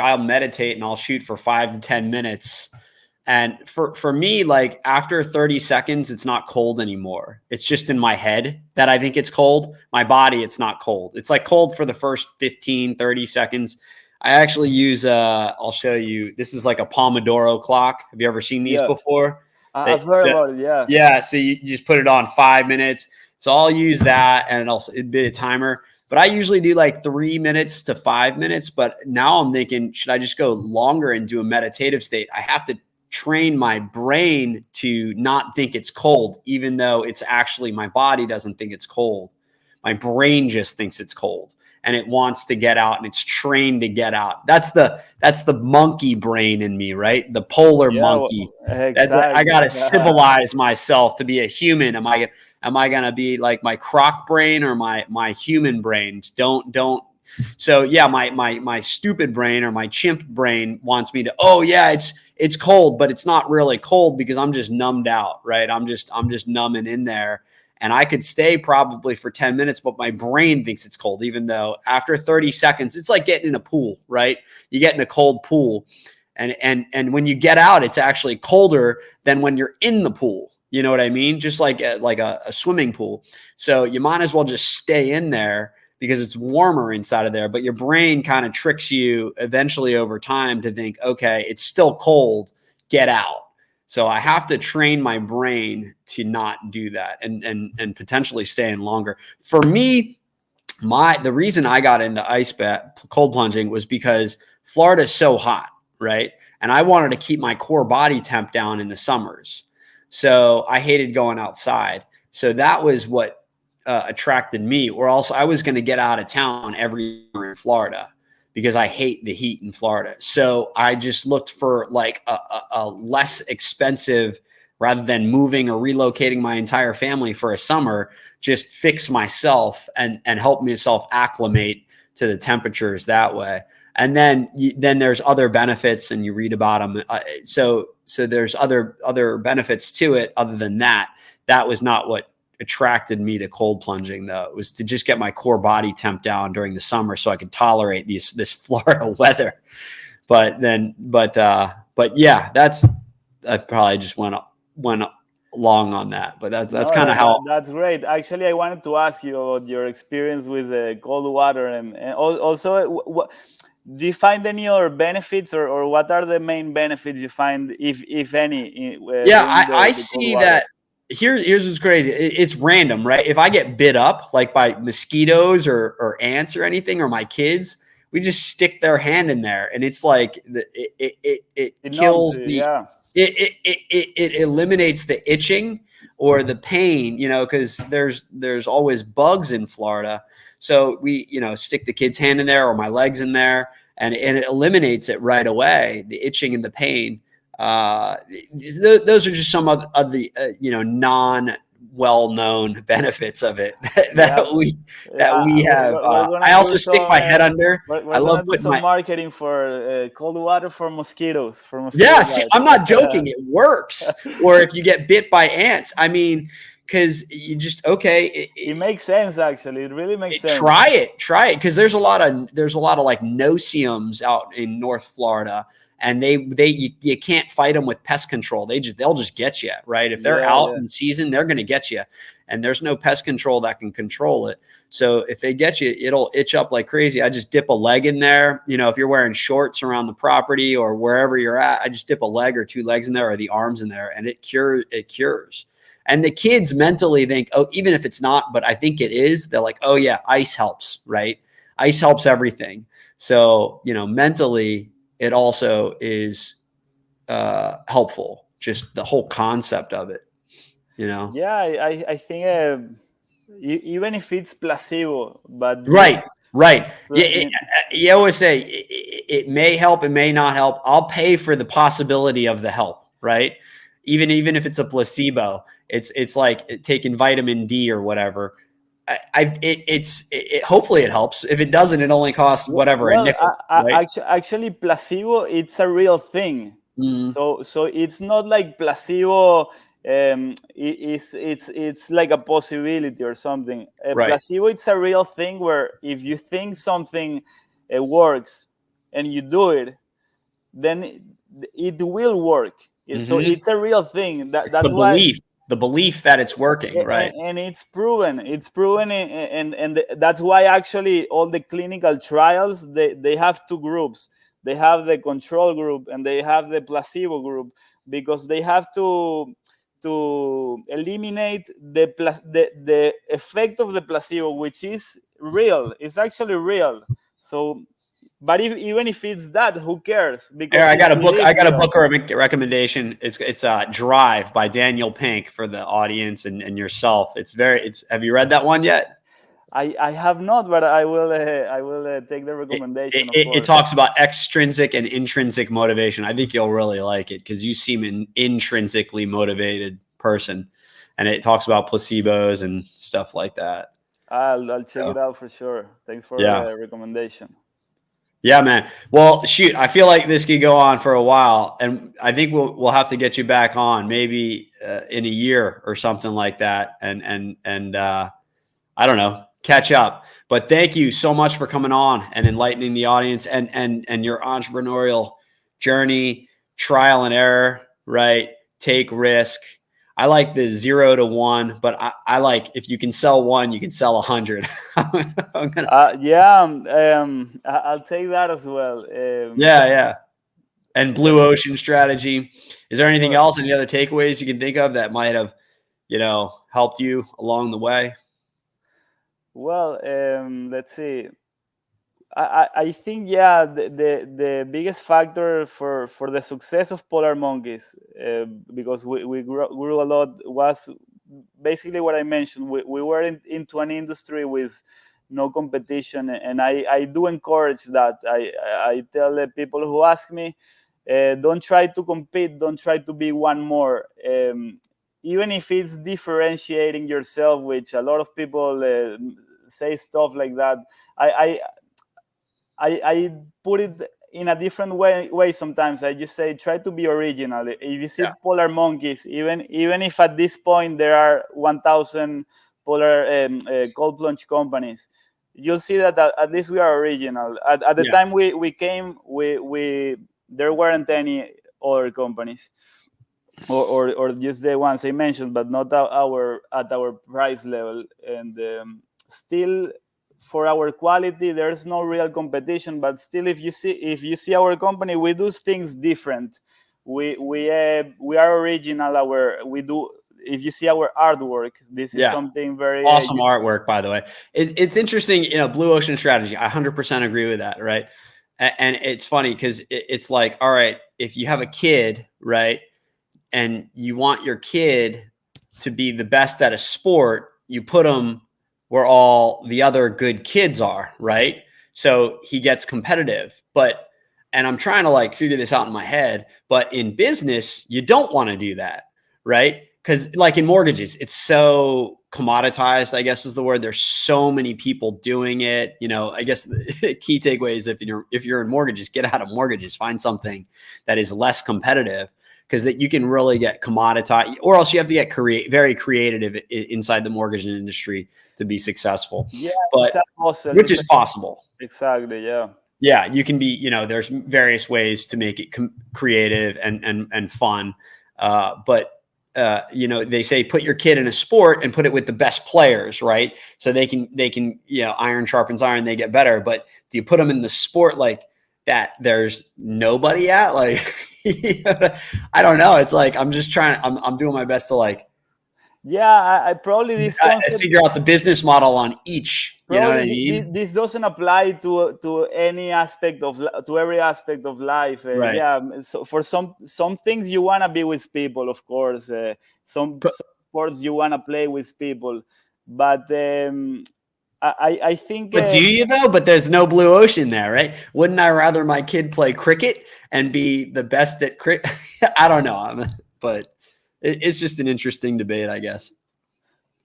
I'll meditate and I'll shoot for 5 to 10 minutes. And for me, like after 30 seconds, it's not cold anymore. It's just in my head that I think it's cold. My body, it's not cold. It's like cold for the first 15, 30 seconds. I actually use I'll show you. This is like a Pomodoro clock. Have you ever seen these Yeah, before? I've heard about it. Yeah, Yeah, so you just put it on 5 minutes. So I'll use that, and it'd be a timer. But I usually do like 3 minutes to 5 minutes. But now I'm thinking, should I just go longer and do a meditative state? I have to train my brain to not think it's cold, even though it's actually my body doesn't think it's cold. My brain just thinks it's cold, and it wants to get out, and it's trained to get out. That's the monkey brain in me, right? The polar yeah, monkey. That's like I exactly. gotta civilize myself to be a human. Am I gonna be like my croc brain or my human brains? Don't. So yeah, my stupid brain or my chimp brain wants me to. Oh yeah, it's cold, but it's not really cold because I'm just numbed out, right? I'm just numbing in there. And I could stay probably for 10 minutes, but my brain thinks it's cold, even though after 30 seconds, it's like getting in a pool, right? You get in a cold pool. And when you get out, it's actually colder than when you're in the pool. You know what I mean? Just like a swimming pool. So you might as well just stay in there because it's warmer inside of there. But your brain kind of tricks you eventually over time to think, okay, it's still cold, get out. So I have to train my brain to not do that and potentially stay in longer. For me, the reason I got into ice bath cold plunging was because Florida is so hot, right? And I wanted to keep my core body temp down in the summers. So I hated going outside. So that was what attracted me. Or also I was going to get out of town every year in Florida because I hate the heat in Florida. So I just looked for like a less expensive, rather than moving or relocating my entire family for a summer, just fix myself and help myself acclimate to the temperatures that way. And then there's other benefits, and you read about them. So there's other benefits to it. Other than that, that was not what attracted me to cold plunging, though. It was to just get my core body temp down during the summer so I could tolerate this Florida weather. But yeah, I probably just went long on that, but that's kind of how. That's great. Actually, I wanted to ask you about your experience with cold water, and also, do you find any other benefits, or what are the main benefits you find, if any? I see that. Here's what's crazy. It's random, right? If I get bit up like by mosquitoes or ants or anything, or my kids, we just stick their hand in there, and it's like it kills it eliminates the itching or the pain, because there's always bugs in Florida. So we, stick the kid's hand in there or my legs in there, and it eliminates it right away, the itching and the pain. Those are just some of the non well-known benefits of it that we have. I also stick my head under. I love putting some marketing for cold water for mosquitoes. Yeah, see, I'm not joking. It works. Or if you get bit by ants, I mean, because you just it makes sense. Actually, it really makes sense. Try it, because there's a lot of like no-see-ums out in North Florida. And you can't fight them with pest control. They'll just get you, right? If they're out in season, they're going to get you, and there's no pest control that can control it. So if they get you, it'll itch up like crazy. I just dip a leg in there. If you're wearing shorts around the property or wherever you're at, I just dip a leg or two legs in there or the arms in there, and it cures. And the kids mentally think, oh, even if it's not, but I think it is. They're like, oh yeah, ice helps, right? Ice helps everything. So mentally, it also is helpful, just the whole concept of it, Yeah, I think even if it's placebo, but right. You always say it may help, it may not help. I'll pay for the possibility of the help, right? Even if it's a placebo, it's like taking vitamin D or whatever. Hopefully it helps. If it doesn't, it only costs whatever a nickel. Right? Actually, placebo, it's a real thing. Mm. So it's not like placebo. It's like a possibility or something. Right. Placebo, it's a real thing where if you think something works and you do it, then it will work. So it's a real thing. That's the belief. The belief that it's working, right? And it's proven, and that's why actually all the clinical trials, they have two groups. They have the control group and they have the placebo group, because they have to eliminate the effect of the placebo, which is real. It's actually real. So, but even if it's that, who cares? Because I got a book or a recommendation. It's Drive by Daniel Pink for the audience and yourself. Have you read that one yet? I have not, but I will take the recommendation. It talks about extrinsic and intrinsic motivation. I think you'll really like it because you seem an intrinsically motivated person, and it talks about placebos and stuff like that. I'll check it out for sure. Thanks for the recommendation. Yeah, man. Well, shoot, I feel like this could go on for a while, and I think we'll have to get you back on maybe in a year or something like that, and I don't know, catch up. But thank you so much for coming on and enlightening the audience and your entrepreneurial journey, trial and error, right? Take risk. I like the 0 to 1, but I like if you can sell 1, you can sell 100. I'll take that as well. Yeah. and blue ocean strategy. Is there anything Sure. else? Any other takeaways you can think of that might have, helped you along the way? Well, let's see. I think, yeah, the biggest factor for the success of Polar Monkeys, because we grew a lot, was basically what I mentioned. We were into an industry with no competition, and I do encourage that. I tell the people who ask me, don't try to compete, don't try to be one more. Even if it's differentiating yourself, which a lot of people say stuff like that. I, I put it in a different way sometimes. I just say try to be original. If you see Yeah. Polar Monkeys, even if at this point there are 1,000 polar cold plunge companies, you'll see that at least we are original. At the Yeah. time we came, we there weren't any other companies, or just the ones I mentioned, but not at our price level. And still, for our quality, there's no real competition. But still, if you see our company, we do things different. We are original. We do. If you see our artwork, this is Yeah. something very Awesome artwork, by the way. It's interesting, blue ocean strategy. I 100% agree with that, right? And it's funny because it's like, all right, if you have a kid, right, and you want your kid to be the best at a sport, you put them where all the other good kids are, right? So he gets competitive. And I'm trying to like figure this out in my head, but in business, you don't want to do that, right? Because like in mortgages, it's so commoditized, I guess is the word. There's so many people doing it. I guess the key takeaway is if you're in mortgages, get out of mortgages, find something that is less competitive, because that you can really get commoditized, or else you have to get very creative inside the mortgage industry to be successful. yeah, But it's a hustle. which is possible. Exactly, yeah. Yeah, you can be, there's various ways to make it creative and fun. But they say put your kid in a sport and put it with the best players, right? So they can, iron sharpens iron, they get better. But do you put them in the sport like that there's nobody at? Like, I don't know. It's like, I'm just trying, I'm doing my best to like, Yeah, I probably this concept. figure out the business model on each, you know what I Probably mean? this doesn't apply to any aspect to every aspect of life. Right. Yeah, so for some things you wanna be with people, of course. Some sports you wanna play with people, but I think. But do you though? But there's no blue ocean there, right? Wouldn't I rather my kid play cricket and be the best at cricket? I don't know, but it's just an interesting debate, I guess.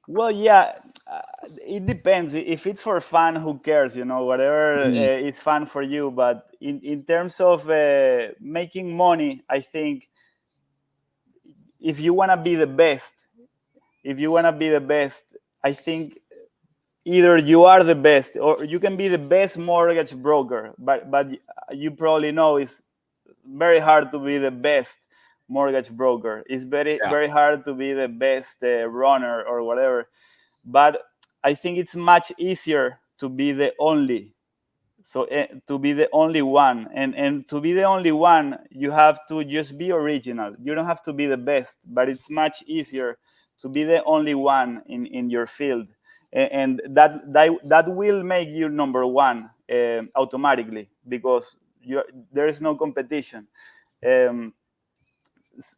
Well, yeah, it depends. If it's for fun, who cares? Whatever is fun for you. But in terms of making money, I think if you want to be the best, I think either you are the best or you can be the best mortgage broker. But you probably know it's very hard to be the best mortgage broker. It's very Yeah. very hard to be the best runner or whatever. But I think it's much easier to be the only. So to be the only one, and to be the only one, you have to just be original. You don't have to be the best, but it's much easier to be the only one in your field, and that will make you number one automatically, because there is no competition. Um,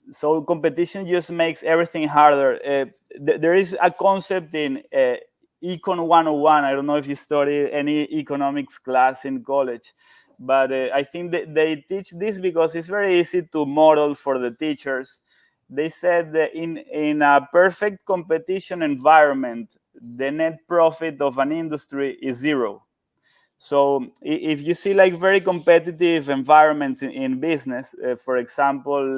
so competition just makes everything harder. There is a concept in Econ 101. I don't know if you study any economics class in college, but I think that they teach this because it's very easy to model for the teachers. They said that in a perfect competition environment, the net profit of an industry is zero. So if you see like very competitive environments in business, for example,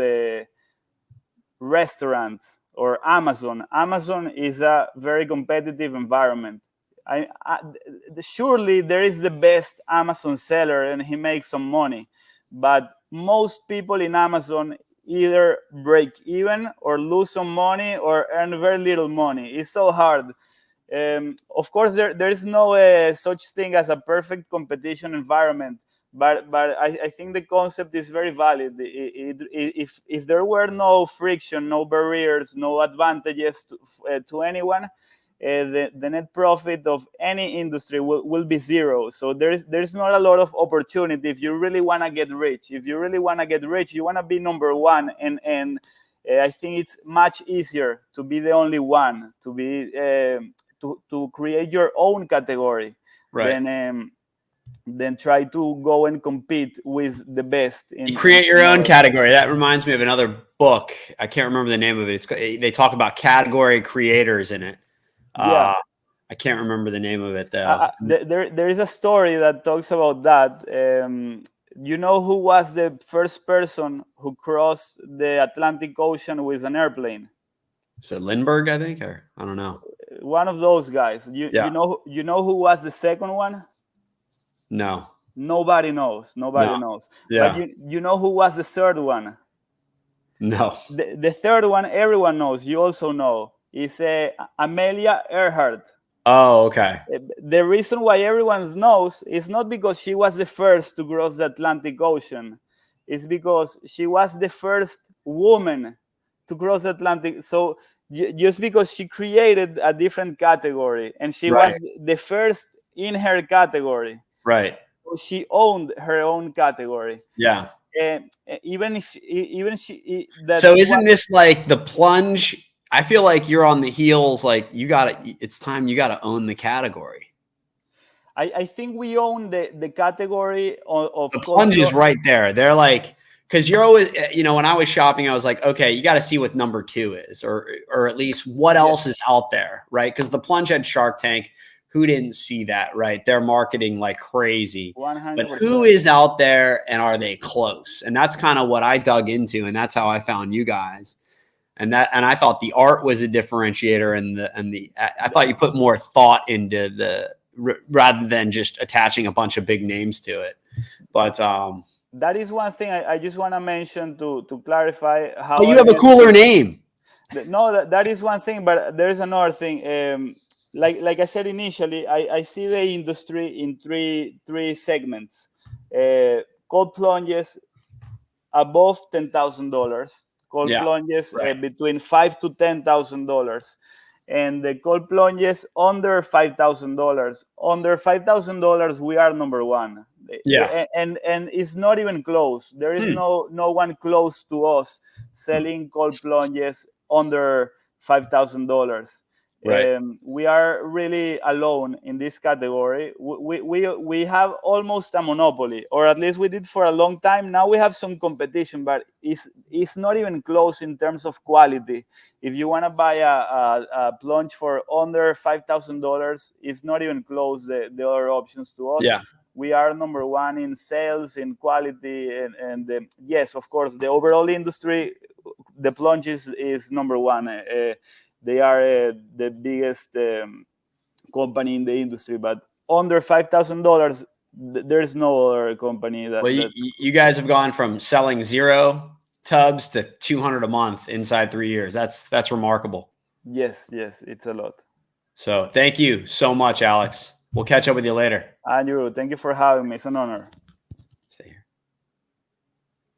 restaurants or Amazon is a very competitive environment. Surely there is the best Amazon seller and he makes some money, but most people in Amazon either break even or lose some money or earn very little money. It's so hard. Of course, there is no such thing as a perfect competition environment, but I think the concept is very valid. If there were no friction, no barriers, no advantages to anyone, the net profit of any industry will be zero. So there's not a lot of opportunity if you really want to get rich. If you really want to get rich, you want to be number one, and I think it's much easier to be the only one, to be to create your own category, right? Then try to go and compete with the best. You create your own category. That reminds me of another book. I can't remember the name of it. They talk about category creators in it. Yeah. I can't remember the name of it though. There is a story that talks about that. You know who was the first person who crossed the Atlantic Ocean with an airplane? So Lindbergh, I think, or I don't know. One of those guys. You know who was the second one? No. Nobody knows. Nobody knows. Yeah. But you know who was the third one? No. The third one, everyone knows. You also know. It's Amelia Earhart. Oh, okay. The reason why everyone knows is not because she was the first to cross the Atlantic Ocean. It's because she was the first woman to cross the Atlantic. So just because she created a different category and she was the first in her category. Right. So she owned her own category. Yeah. Even isn't this like the plunge? I feel like you're on the heels. Like it's time you got to own the category. I think we own the category of the plunge is right there. They're like, because you're always, when I was shopping, I was like, okay, you got to see what number 2 is, or at least what else is out there, right? Because the plunge had Shark Tank. Who didn't see that, right? They're marketing like crazy. 100%. But who is out there and are they close? And that's kind of what I dug into, and that's how I found you guys. And I thought the art was a differentiator, and I thought you put more thought into rather than just attaching a bunch of big names to it. But that is one thing I just want to mention to clarify how. Oh, you have a cooler name. No, that is one thing, but there's another thing. Like I said initially, I see the industry in three segments. Cold plunges above $10,000, cold plunges between $5,000 to $10,000, and the cold plunges under $5,000. Under $5,000, we are number one. Yeah, and it's not even close. There is no one close to us selling cold plunges under $5,000. Right. We are really alone in this category. We have almost a monopoly, or at least we did for a long time. Now we have some competition, but it's not even close in terms of quality. If you want to buy a plunge for under $5,000, it's not even close the other options to us. Yeah. We are number one in sales, in quality, and yes, of course, the overall industry, the plunge is number one. They are the biggest company in the industry, but under $5,000, there's no other company that. Well, you guys have gone from selling 0 tubs to 200 a month inside 3 years. That's remarkable. Yes, it's a lot. So thank you so much, Alex. We'll catch up with you later. Andrew, thank you for having me. It's an honor. Stay here.